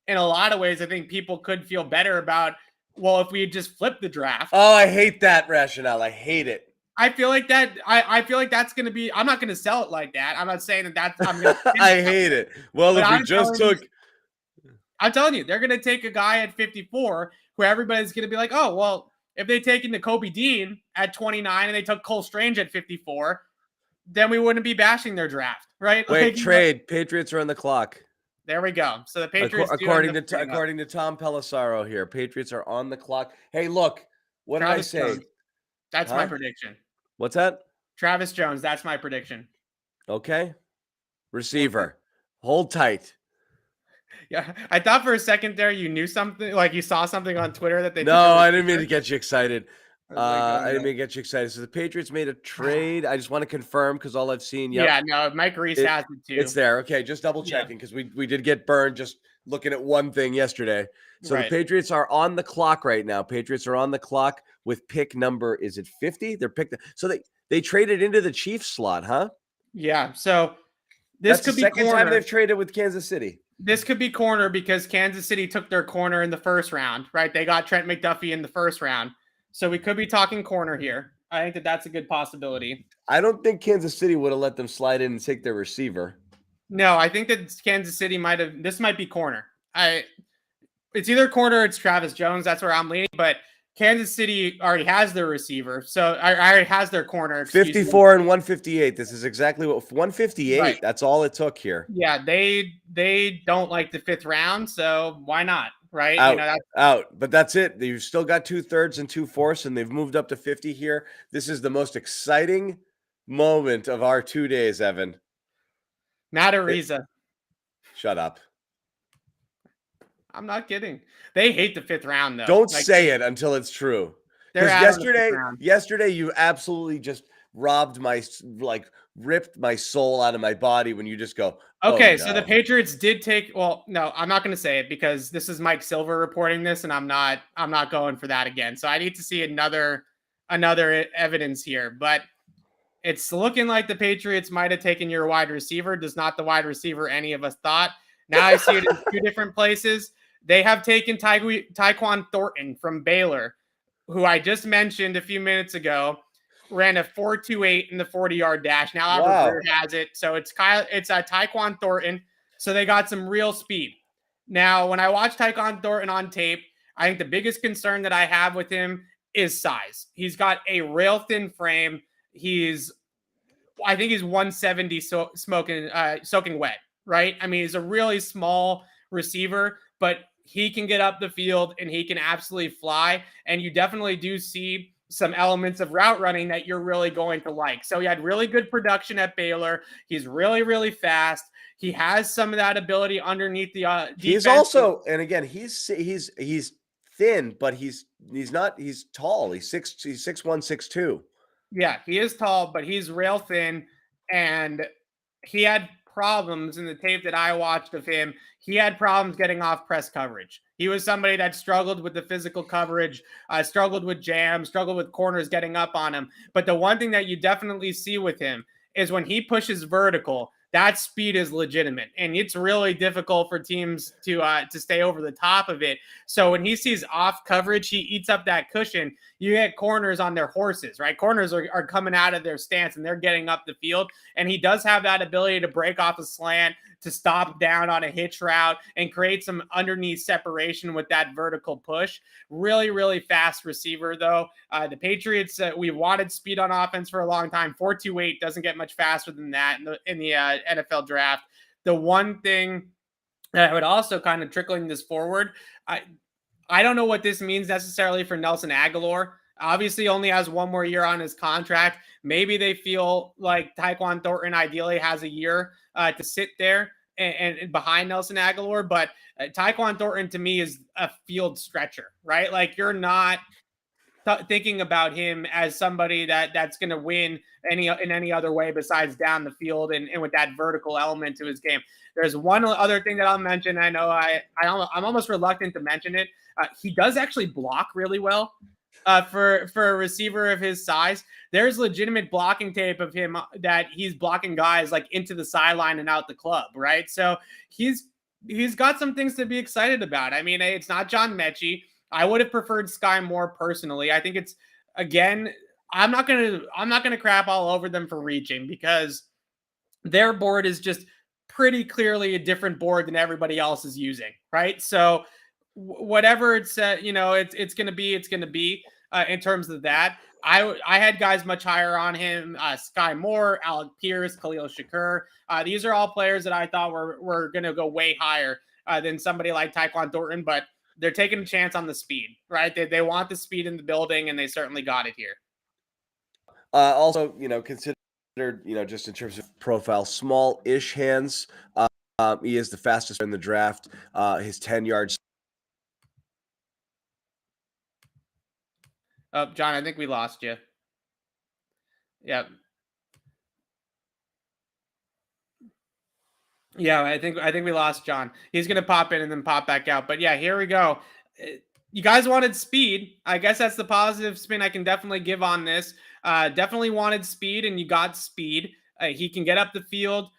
in a lot of ways, I think people could feel better about, well, if we had just flipped the draft. Oh, I hate that rationale. I hate it. I feel like that. I feel like that's going to be. I'm not going to sell it like that. I'm not saying that that's. I'm gonna I hate it. Well, if we just took. I'm telling you, they're going to take a guy at 54 who everybody's going to be like, oh, well, if they taken the Kobe Dean at 29 and they took Cole Strange at 54, then we wouldn't be bashing their draft, right? Wait, like, trade. Patriots are on the clock. There we go. So the Patriots, according to Tom Pelissaro here, Patriots are on the clock. Hey, look, what Travis did I say? Jones. That's my prediction. What's that? Travis Jones. That's my prediction. Okay. Receiver. Hold tight. Yeah, I thought for a second there you knew something, like you saw something on Twitter that they. No, I didn't mean to get you excited. I didn't mean to get you excited. So the Patriots made a trade. I just want to confirm because all I've seen. Yep, yeah, no, Mike Reese has it too. It's there. Okay, just double checking because we did get burned just looking at one thing yesterday. So the Patriots are on the clock right now. Patriots are on the clock with pick number. Is it 50? They're picked. So they traded into the Chiefs slot, huh? Yeah. So this could be the second time they've traded with Kansas City. This could be corner because Kansas City took their corner in the first round, right? They got Trent McDuffie in the first round. So we could be talking corner here. I think that's a good possibility. I don't think Kansas City would have let them slide in and take their receiver. No, I think that Kansas City this might be corner. It's either corner or it's Travis Jones. That's where I'm leaning. But Kansas City already has their receiver. So already has their corner. 54 and 158. This is exactly what 158. Right. That's all it took here. Yeah, they don't like the fifth round. So why not? Right? Out. But that's it. You've still got 2/3 and 2/4, and they've moved up to 50 here. This is the most exciting moment of our 2 days, Evan. Matt Ariza. Shut up. I'm not kidding. They hate the fifth round, though. Don't say it until it's true. Because yesterday you absolutely just ripped my soul out of my body when you just go, okay, so the Patriots did take, well, no, I'm not going to say it because this is Mike Silver reporting this, and I'm not going for that again. So I need to see another evidence here, but it's looking like the Patriots might have taken your wide receiver. Does not the wide receiver any of us thought. Now I see it in two different places. They have taken Taekwon Thornton from Baylor, who I just mentioned a few minutes ago, ran a 4.28 in the 40-yard dash. Now Albert Bird has it. So it's Taekwon Thornton. So they got some real speed. Now, when I watch Taekwon Thornton on tape, I think the biggest concern that I have with him is size. He's got a rail thin frame. I think he's 170 soaking wet, right? I mean, he's a really small receiver, but he can get up the field and he can absolutely fly. And you definitely do see some elements of route running that you're really going to like. So he had really good production at Baylor. He's really, really fast. He has some of that ability underneath the defense. He's also, and again, he's thin, but he's tall. He's 6'1", 6'2". Yeah, he is tall, but he's rail thin, and he had problems in the tape that I watched of him. He had problems getting off press coverage. He was somebody that struggled with the physical coverage, struggled with jams, struggled with corners getting up on him. But the one thing that you definitely see with him is when he pushes vertical, that speed is legitimate, and it's really difficult for teams to stay over the top of it. So when he sees off coverage, he eats up that cushion. You get corners on their horses, right? Corners are coming out of their stance, and they're getting up the field. And he does have that ability to break off a slant, to stop down on a hitch route, and create some underneath separation with that vertical push. Really, really fast receiver, though. The Patriots, we wanted speed on offense for a long time. 4.28 doesn't get much faster than that in the NFL draft. The one thing that I would also kind of trickling this forward, I don't know what this means necessarily for Nelson Agholor. Obviously only has one more year on his contract. Maybe they feel like Taekwon Thornton ideally has a year to sit there and behind Nelson Agholor. But Taekwon Thornton to me is a field stretcher, right? Like you're not thinking about him as somebody that's going to win in any other way besides down the field and with that vertical element to his game. There's one other thing that I'll mention. I know I'm almost reluctant to mention it. He does actually block really well. For a receiver of his size, there's legitimate blocking tape of him that he's blocking guys like into the sideline and out the club, right? So he's got some things to be excited about. I mean, it's not John Mechie. I would have preferred Sky Moore personally. I think it's, again, I'm not gonna crap all over them for reaching, because their board is just pretty clearly a different board than everybody else is using, right? So whatever it's it's gonna be in terms of that. I had guys much higher on him: Sky Moore, Alec Pierce, Khalil Shakur. These are all players that I thought were going to go way higher than somebody like Taekwon Thornton, but they're taking a chance on the speed, right? They want the speed in the building, and they certainly got it here. Also, considered, just in terms of profile, small-ish hands. He is the fastest in the draft. His 10 yards. Oh, John, I think we lost you. Yeah. Yeah, I think we lost John. He's gonna pop in and then pop back out. But yeah, here we go. You guys wanted speed. I guess that's the positive spin I can definitely give on this. Definitely wanted speed, and you got speed. He can get up the field.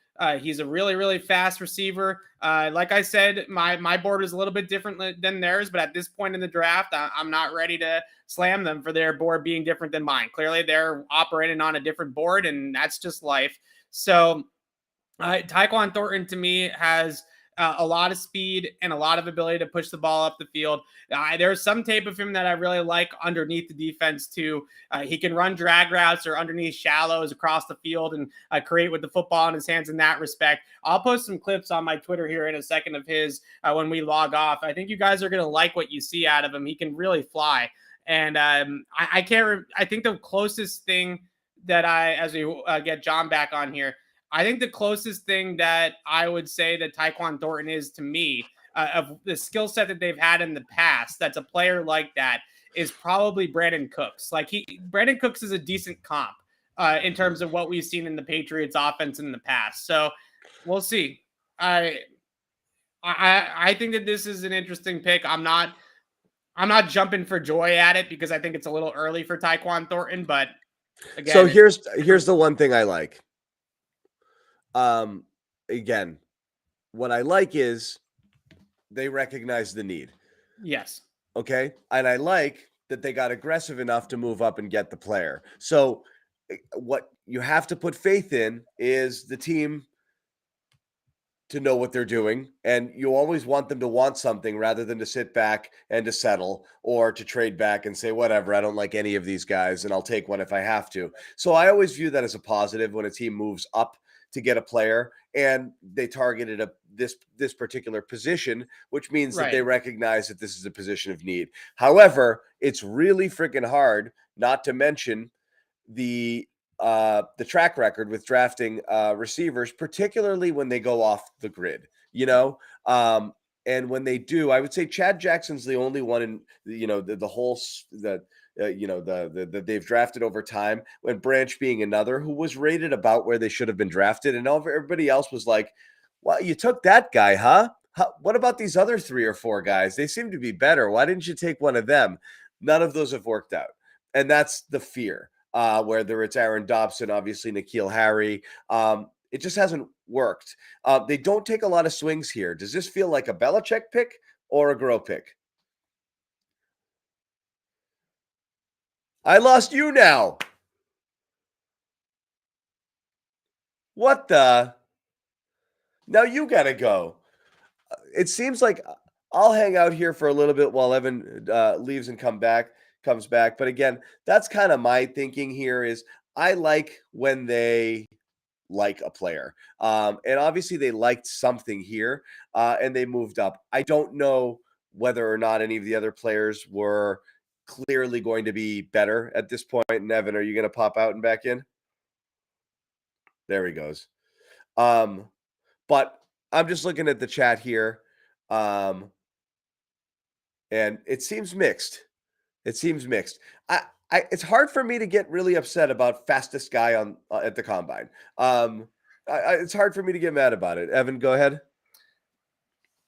He's a really, really fast receiver. Like I said, my board is a little bit different than theirs, but at this point in the draft, I'm not ready to slam them for their board being different than mine. Clearly, they're operating on a different board, and that's just life. So Taekwon Thornton, to me, has a lot of speed and a lot of ability to push the ball up the field. There's some tape of him that I really like underneath the defense too. He can run drag routes or underneath shallows across the field and create with the football in his hands in that respect. I'll post some clips on my Twitter here in a second of his when we log off. I think you guys are going to like what you see out of him. He can really fly. And I think the closest thing that as we get John back on here, I think the closest thing that I would say that Taekwon Thornton is to me of the skill set that they've had in the past, that's a player like that, is probably Brandon Cooks. Brandon Cooks is a decent comp in terms of what we've seen in the Patriots offense in the past. So we'll see. I think that this is an interesting pick. I'm not jumping for joy at it because I think it's a little early for Taekwon Thornton, but again, so here's the one thing I like. Again, what I like is they recognize the need. Yes. Okay. And I like that they got aggressive enough to move up and get the player. So what you have to put faith in is the team to know what they're doing. And you always want them to want something rather than to sit back and to settle or to trade back and say, whatever, I don't like any of these guys and I'll take one if I have to. So I always view that as a positive when a team moves up to get a player and they targeted this particular position, which means that they recognize that this is a position of need. However, it's really freaking hard not to mention the track record with drafting receivers, particularly when they go off the grid, and when they do, I would say Chad Jackson's the only one in, the whole that they've drafted over time, when Branch being another who was rated about where they should have been drafted. And everybody else was like, well, you took that guy, huh? What about these other 3 or 4 guys? They seem to be better. Why didn't you take one of them? None of those have worked out. And that's the fear. Whether it's Aaron Dobson, obviously N'Keal Harry, it just hasn't worked. They don't take a lot of swings here. Does this feel like a Belichick pick or a Groh pick? I lost you now. What the? Now you got to go. It seems like I'll hang out here for a little bit while Evan leaves and comes back. But again, that's kind of my thinking here is I like when they like a player. And obviously they liked something here and they moved up. I don't know whether or not any of the other players were clearly going to be better at this point. And Evan, are you going to pop out and back in? There he goes. But I'm just looking at the chat here. And it seems mixed. It seems mixed. It's hard for me to get really upset about fastest guy on at the combine. It's hard for me to get mad about it. Evan, go ahead.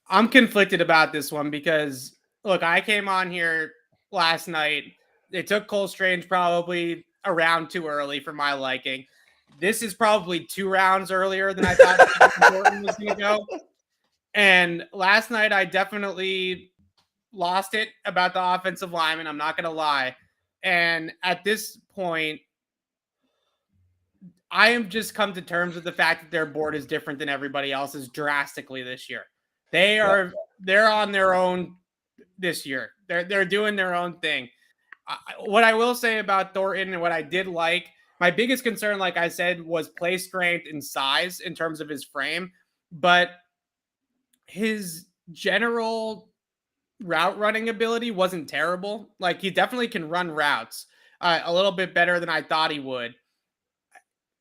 I'm conflicted about this one because, look, I came on here last night. It took Cole Strange probably a round too early for my liking. This is probably 2 rounds earlier than I thought Thornton was going to go. And last night, I definitely lost it about the offensive lineman. I'm not going to lie. And at this point, I am just come to terms with the fact that their board is different than everybody else's drastically this year. They're on their own this year. They're doing their own thing. What I will say about Thornton and what I did like, my biggest concern, like I said, was play strength and size in terms of his frame, but his general route running ability wasn't terrible. Like, he definitely can run routes a little bit better than I thought he would.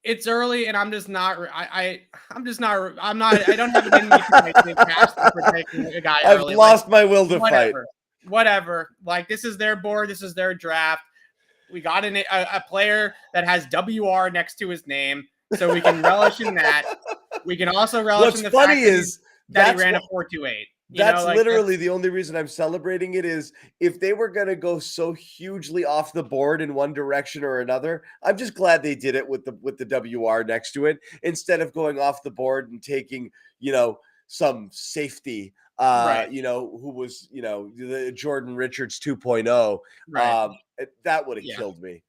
It's early, and I'm just not. I don't have it in me to protect a guy early. I've lost my will to fight. Whatever. Like, this is their board. This is their draft. We got a player that has WR next to his name, so we can relish in that. We can also relish in the fact that he ran a 4.28. That's literally the only reason I'm celebrating it. Is if they were going to go so hugely off the board in one direction or another, I'm just glad they did it with the WR next to it instead of going off the board and taking, some safety, who was, the Jordan Richards 2.0. Right. That would have killed me.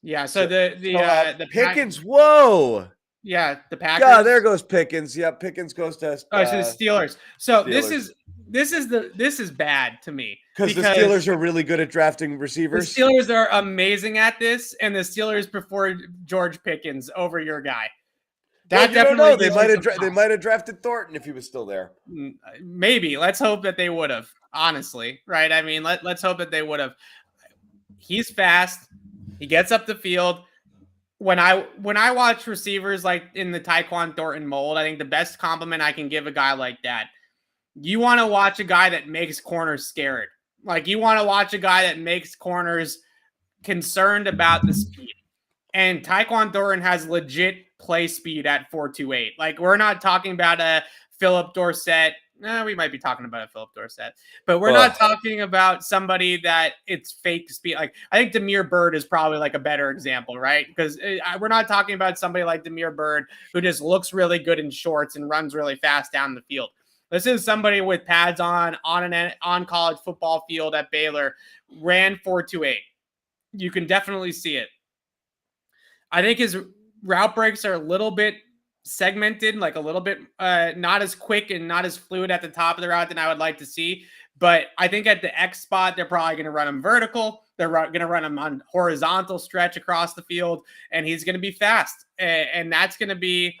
Yeah. So the Pickens. Whoa. Yeah, the Packers. Yeah, there goes Pickens. Yeah, Pickens goes to so the Steelers. So Steelers. This is bad to me because the Steelers are really good at drafting receivers. The Steelers are amazing at this, and the Steelers prefer George Pickens over your guy. That definitely. They might have drafted Thornton if he was still there. Maybe. Let's hope that they would have. Honestly, right? I mean, let's hope that they would have. He's fast. He gets up the field. When I watch receivers like in the Taekwon Thornton mold, I think the best compliment I can give a guy like that, you want to watch a guy that makes corners scared. Like, you want to watch a guy that makes corners concerned about the speed. And Taekwon Thornton has legit play speed at 4.28. Like, we're not talking about a Philip Dorsett. We might be talking about a Philip Dorsett, but we're not talking about somebody that it's fake speed. Like, I think Damiere Byrd is probably like a better example, right? Because we're not talking about somebody like Damiere Byrd who just looks really good in shorts and runs really fast down the field. This is somebody with pads on college football field at Baylor, ran 4.28. You can definitely see it. I think his route breaks are a little bit segmented, like a little bit not as quick and not as fluid at the top of the route than I would like to see. But I think at the X spot, they're probably going to run him vertical. They're going to run him on horizontal stretch across the field, and he's going to be fast. And that's going to be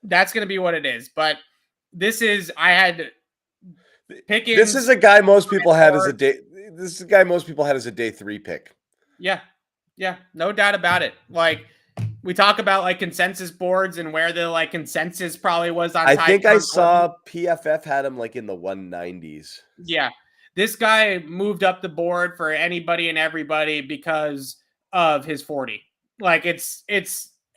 what it is. But this is Pickens. This is a guy most people had as a day. This is a guy most people had as a day 3 pick. Yeah, no doubt about it. Like, we talk about like consensus boards and where the like consensus probably was on. I think I saw PFF had him like in the 190s. Yeah. This guy moved up the board for anybody and everybody because of his 40. Like, it's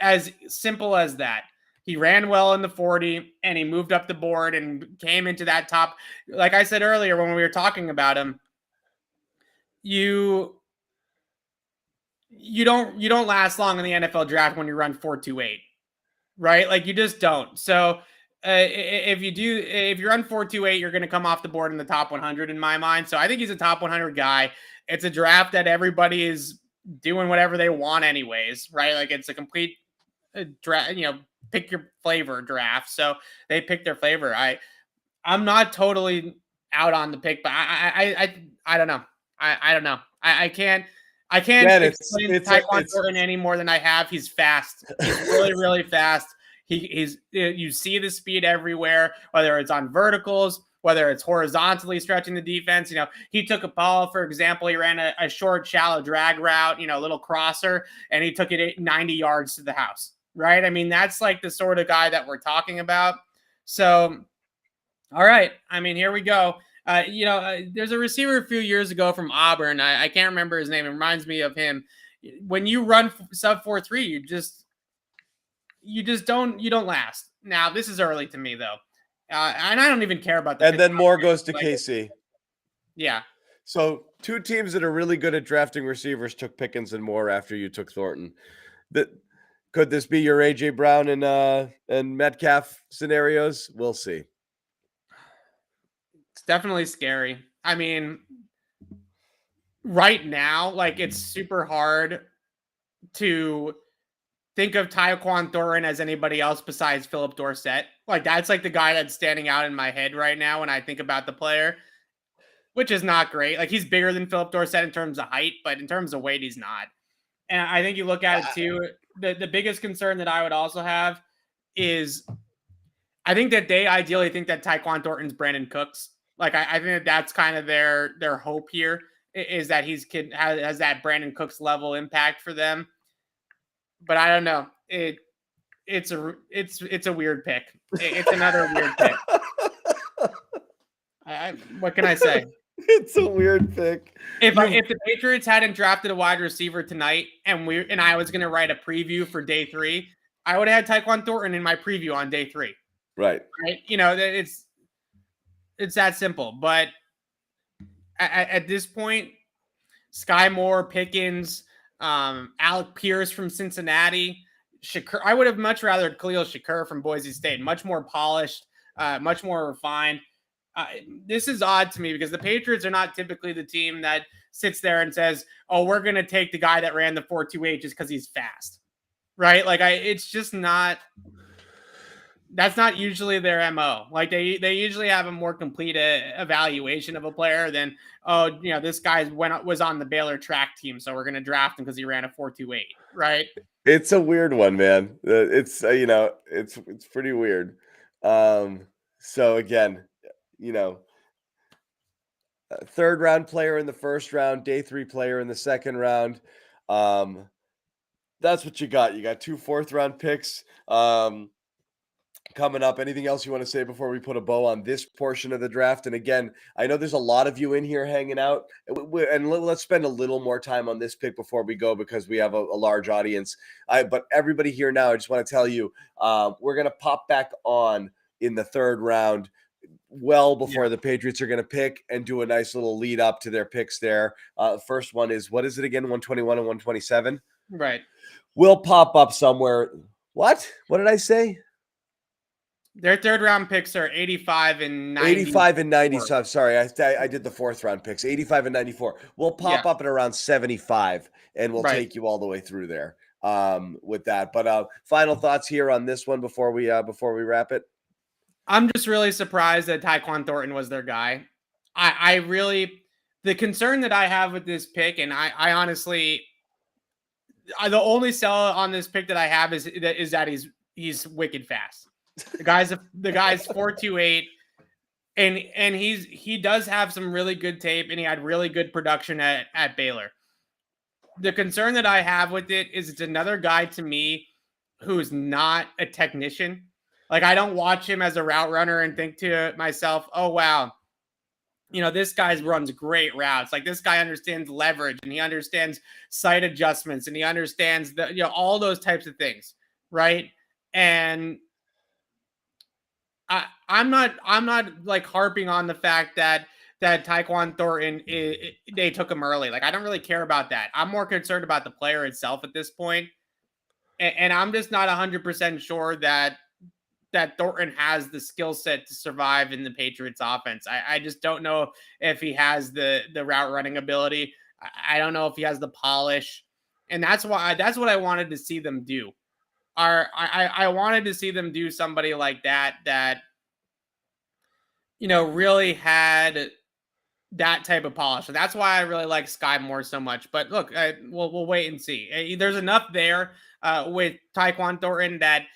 as simple as that. He ran well in the 40 and he moved up the board and came into that top. Like I said earlier, when we were talking about him, you don't last long in the NFL draft when you run 4.28, right? Like, you just don't. So if you run 4.28, you're going to come off the board in the top 100 in my mind. So I think he's a top 100 guy. It's a draft that everybody is doing whatever they want anyways, right? Like, it's a complete draft, pick your flavor draft. So they pick their flavor. I'm not totally out on the pick, but I don't know. I don't know. I can't explain Taekwon Thornton any more than I have. He's fast. He's really, really fast. You see the speed everywhere, whether it's on verticals, whether it's horizontally stretching the defense. He took a ball, for example, he ran a short, shallow drag route, a little crosser, and he took it 90 yards to the house, right? I mean, that's like the sort of guy that we're talking about. So, all right. I mean, here we go. There's a receiver a few years ago from Auburn. I can't remember his name. It reminds me of him. When you run sub 4.3, you don't last. Now this is early to me though, and I don't even care about the. And then more goes to KC. Yeah. So 2 teams that are really good at drafting receivers took Pickens and Moore after you took Thornton. Could this be your AJ Brown and Metcalf scenarios? We'll see. It's definitely scary. I mean, right now, like it's super hard to think of Taekwon Thornton as anybody else besides Philip Dorsett. Like that's like the guy that's standing out in my head right now when I think about the player, which is not great. Like he's bigger than Philip Dorsett in terms of height, but in terms of weight, he's not. And I think you look at it too. The biggest concern that I would also have is I think that they ideally think that Taekwon Thornton's Brandon Cooks. Like I think that that's kind of their hope here is that has that Brandon Cooks level impact for them. But I don't know. It's a weird pick. It's another weird pick. What can I say? It's a weird pick. If the Patriots hadn't drafted a wide receiver tonight and I was going to write a preview for day 3, I would have had Taekwon Thornton in my preview on day 3. Right. It's that simple. But at this point, Sky Moore, Pickens, Alec Pierce from Cincinnati, Shakur. I would have much rather Khalil Shakur from Boise State. Much more polished, much more refined. This is odd to me because the Patriots are not typically the team that sits there and says, "Oh, we're going to take the guy that ran the 4.28 just because he's fast," right? Like it's just not. That's not usually their MO. Like they usually have a more complete evaluation of a player than, oh, this guy was on the Baylor track team, so we're going to draft him because he ran a 4.28, right? It's a weird one, man. It's it's pretty weird. So again, third round player in the first round, day 3 player in the second round. That's what you got. You got 2 4th round picks. Coming up, anything else you want to say before we put a bow on this portion of the draft? And again, I know there's a lot of you in here hanging out, and let's spend a little more time on this pick before we go because we have a large audience. But everybody here now, I just want to tell you, we're going to pop back on in the 3rd round well before the Patriots are going to pick and do a nice little lead up to their picks there. First one is, what is it again? 121 and 127? Right. We'll pop up somewhere. What did I say? Their 3rd round picks are 85 and 90. 85 and 90. So I'm sorry. I did the 4th round picks, 85 and 94. We'll pop up at around 75 and we'll take you all the way through there with that. But final thoughts here on this one before we wrap it. I'm just really surprised that Taekwon Thornton was their guy. The concern that I have with this pick, and I honestly, the only sell on this pick that I have is that he's wicked fast. The guy's 4.28, and he does have some really good tape, and he had really good production at Baylor. The concern that I have with it is it's another guy to me who's not a technician. Like I don't watch him as a route runner and think to myself, "Oh wow, this guy runs great routes. Like this guy understands leverage and he understands sight adjustments and he understands all those types of things, right?" And I'm not like harping on the fact that Taekwon Thornton they took him early. Like I don't really care about that. I'm more concerned about the player itself at this point, and I'm just not 100% sure that Thornton has the skill set to survive in the Patriots offense. I just don't know if he has the route running ability. I don't know if he has the polish, and that's what I wanted to see them do. I wanted to see them do somebody like that really had that type of polish. And that's why I really like Sky Moore so much. But look, we'll wait and see. There's enough there with Taekwon Thornton that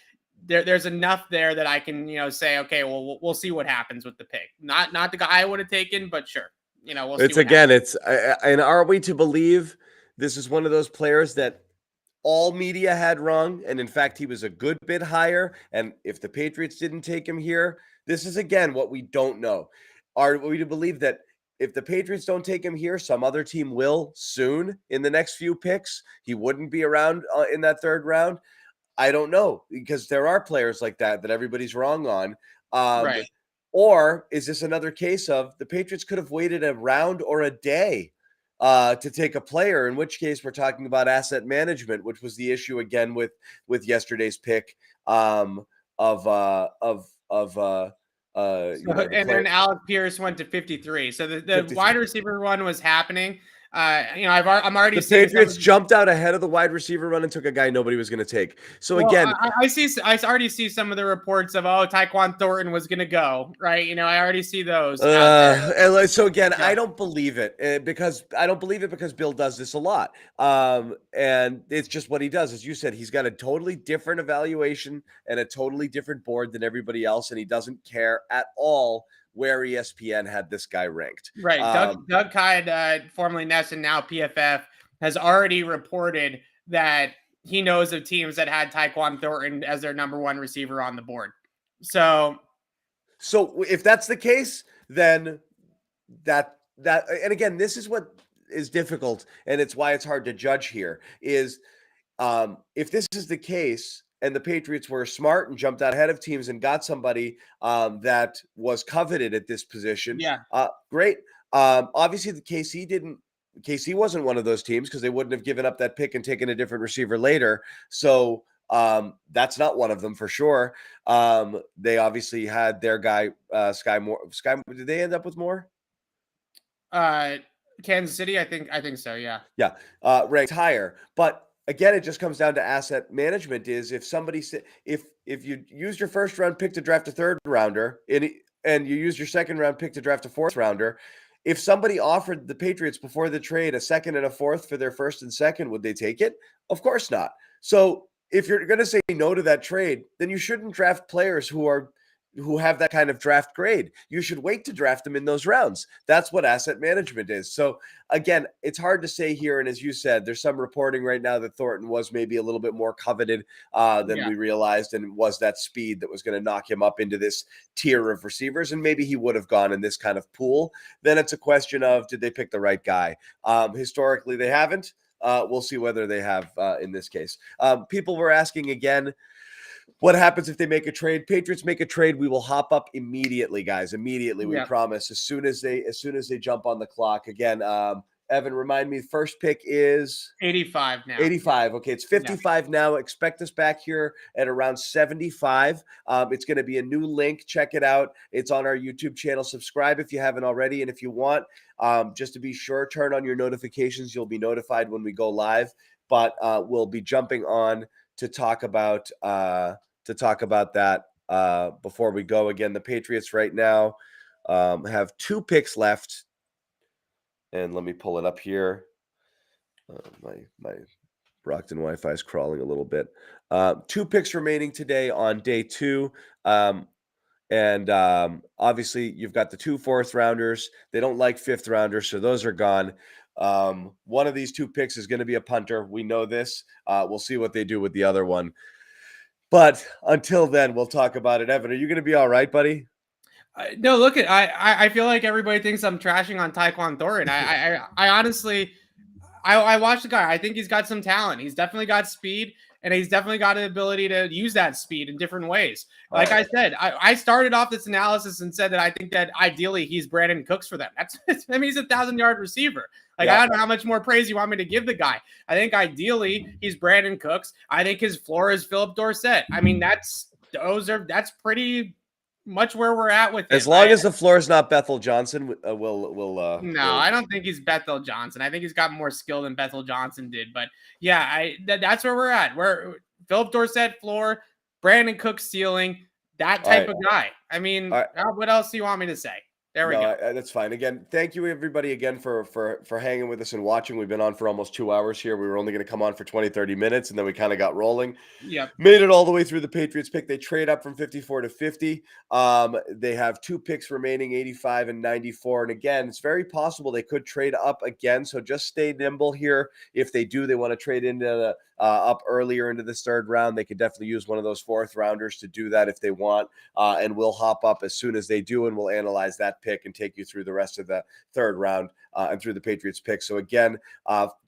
there's enough there that I can say, okay, well, we'll see what happens with the pick. Not the guy I would have taken, but sure, we'll see. It's again, happens. And are we to believe this is one of those players that all media had wrong, and in fact, he was a good bit higher. And if the Patriots didn't take him here, this is again what we don't know. Are we to believe that if the Patriots don't take him here, some other team will soon in the next few picks? He wouldn't be around in that third round. I don't know, because there are players like that everybody's wrong on. Right. Or is this another case of the Patriots could have waited a round or a day to take a player, in which case we're talking about asset management, which was the issue again with yesterday's pick of Then Alec Pierce went to 53. So the 53. wide receiver run was happening. I'm already the seeing Patriots jumped out ahead of the wide receiver run and took a guy nobody was going to take. So again, I already see some of the reports of Taekwon Thornton was going to go, right. I already see those. So again, I don't believe it because Bill does this a lot. And it's just what he does. As you said, he's got a totally different evaluation and a totally different board than everybody else, and he doesn't care at all where ESPN had this guy ranked. Right. Doug Kyed, formerly Ness and now PFF, has already reported that he knows of teams that had Taekwon Thornton as their number one receiver on the board. So if that's the case, then and again, this is what is difficult, and it's why it's hard to judge here, is if this is the case, and the Patriots were smart and jumped out ahead of teams and got somebody that was coveted at this position. Yeah. Great. Obviously, KC wasn't one of those teams, because they wouldn't have given up that pick and taken a different receiver later. So that's not one of them for sure. They obviously had their guy, Sky Moore. Did they end up with Moore? Kansas City, I think so. Yeah. Yeah. Ranked higher. But again, it just comes down to asset management. Is if somebody if you use your first round pick to draft a third rounder and you use your second round pick to draft a fourth rounder, if somebody offered the Patriots before the trade a second and a fourth for their first and second, would they take it? Of course not. So if you're going to say no to that trade, then you shouldn't draft players who have that kind of draft grade. You should wait to draft them in those rounds. That's what asset management is. So again, it's hard to say here. And as you said, there's some reporting right now that Thornton was maybe a little bit more coveted than we realized, and was that speed that was going to knock him up into this tier of receivers. And maybe he would have gone in this kind of pool. Then it's a question of, did they pick the right guy? Historically, they haven't. We'll see whether they have in this case. People were asking again, what happens if they make a trade? Patriots make a trade, we will hop up immediately, guys. Immediately, we promise. As soon as they jump on the clock. Again, Evan, remind me, first pick is 85 now. 85. Okay, it's 55 now. Expect us back here at around 75. It's going to be a new link. Check it out. It's on our YouTube channel. Subscribe if you haven't already, and if you want, just to be sure, turn on your notifications. You'll be notified when we go live. But we'll be jumping on to talk about that before we go. Again, the Patriots right now have 2 picks left, and let me pull it up here. My Brockton Wi-Fi is crawling a little bit. 2 picks remaining today on day 2. And obviously, you've got the 2 fourth rounders. They don't like 5th rounders, so those are gone. One of these 2 picks is going to be a punter. We know this. We'll see what they do with the other one. But until then, we'll talk about it. Evan, are you going to be all right, buddy? No, look, I feel like everybody thinks I'm trashing on Taekwon Thornton. I honestly, I watched the guy. I think he's got some talent. He's definitely got speed, and he's definitely got an ability to use that speed in different ways. Like I said, I started off this analysis and said that I think that ideally he's Brandon Cooks for them. He's a 1,000-yard receiver. I don't know how much more praise you want me to give the guy. I think ideally he's Brandon Cooks. I think his floor is Philip Dorsett. I mean, that's pretty much where we're at with it. As long as the floor is not Bethel Johnson, we'll I don't think he's Bethel Johnson. I think he's got more skill than Bethel Johnson did. But yeah, that's where we're at. We're Philip Dorsett floor, Brandon Cook ceiling, that type of guy. I mean, what else do you want me to say? There we go. That's fine. Again, thank you everybody again for hanging with us and watching. We've been on for almost 2 hours here. We were only going to come on for 20, 30 minutes, and then we kind of got rolling. Yep. Made it all the way through the Patriots pick. They trade up from 54 to 50. They have 2 picks remaining, 85 and 94. And again, it's very possible they could trade up again. So just stay nimble here. If they do, they want to trade into the up earlier into this 3rd round. They could definitely use one of those 4th rounders to do that if they want. And we'll hop up as soon as they do, and we'll analyze that pick pick and take you through the rest of the third round and through the Patriots pick. So again,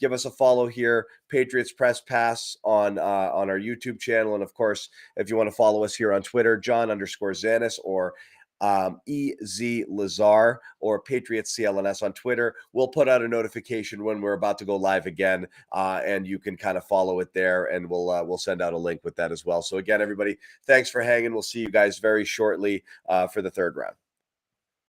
give us a follow here, Patriots Press Pass on our YouTube channel. And of course, if you want to follow us here on Twitter, John_Zannis or EZ Lazar or Patriots CLNS on Twitter. We'll put out a notification when we're about to go live again, and you can kind of follow it there, and we'll send out a link with that as well. So again, everybody, thanks for hanging. We'll see you guys very shortly for the third round.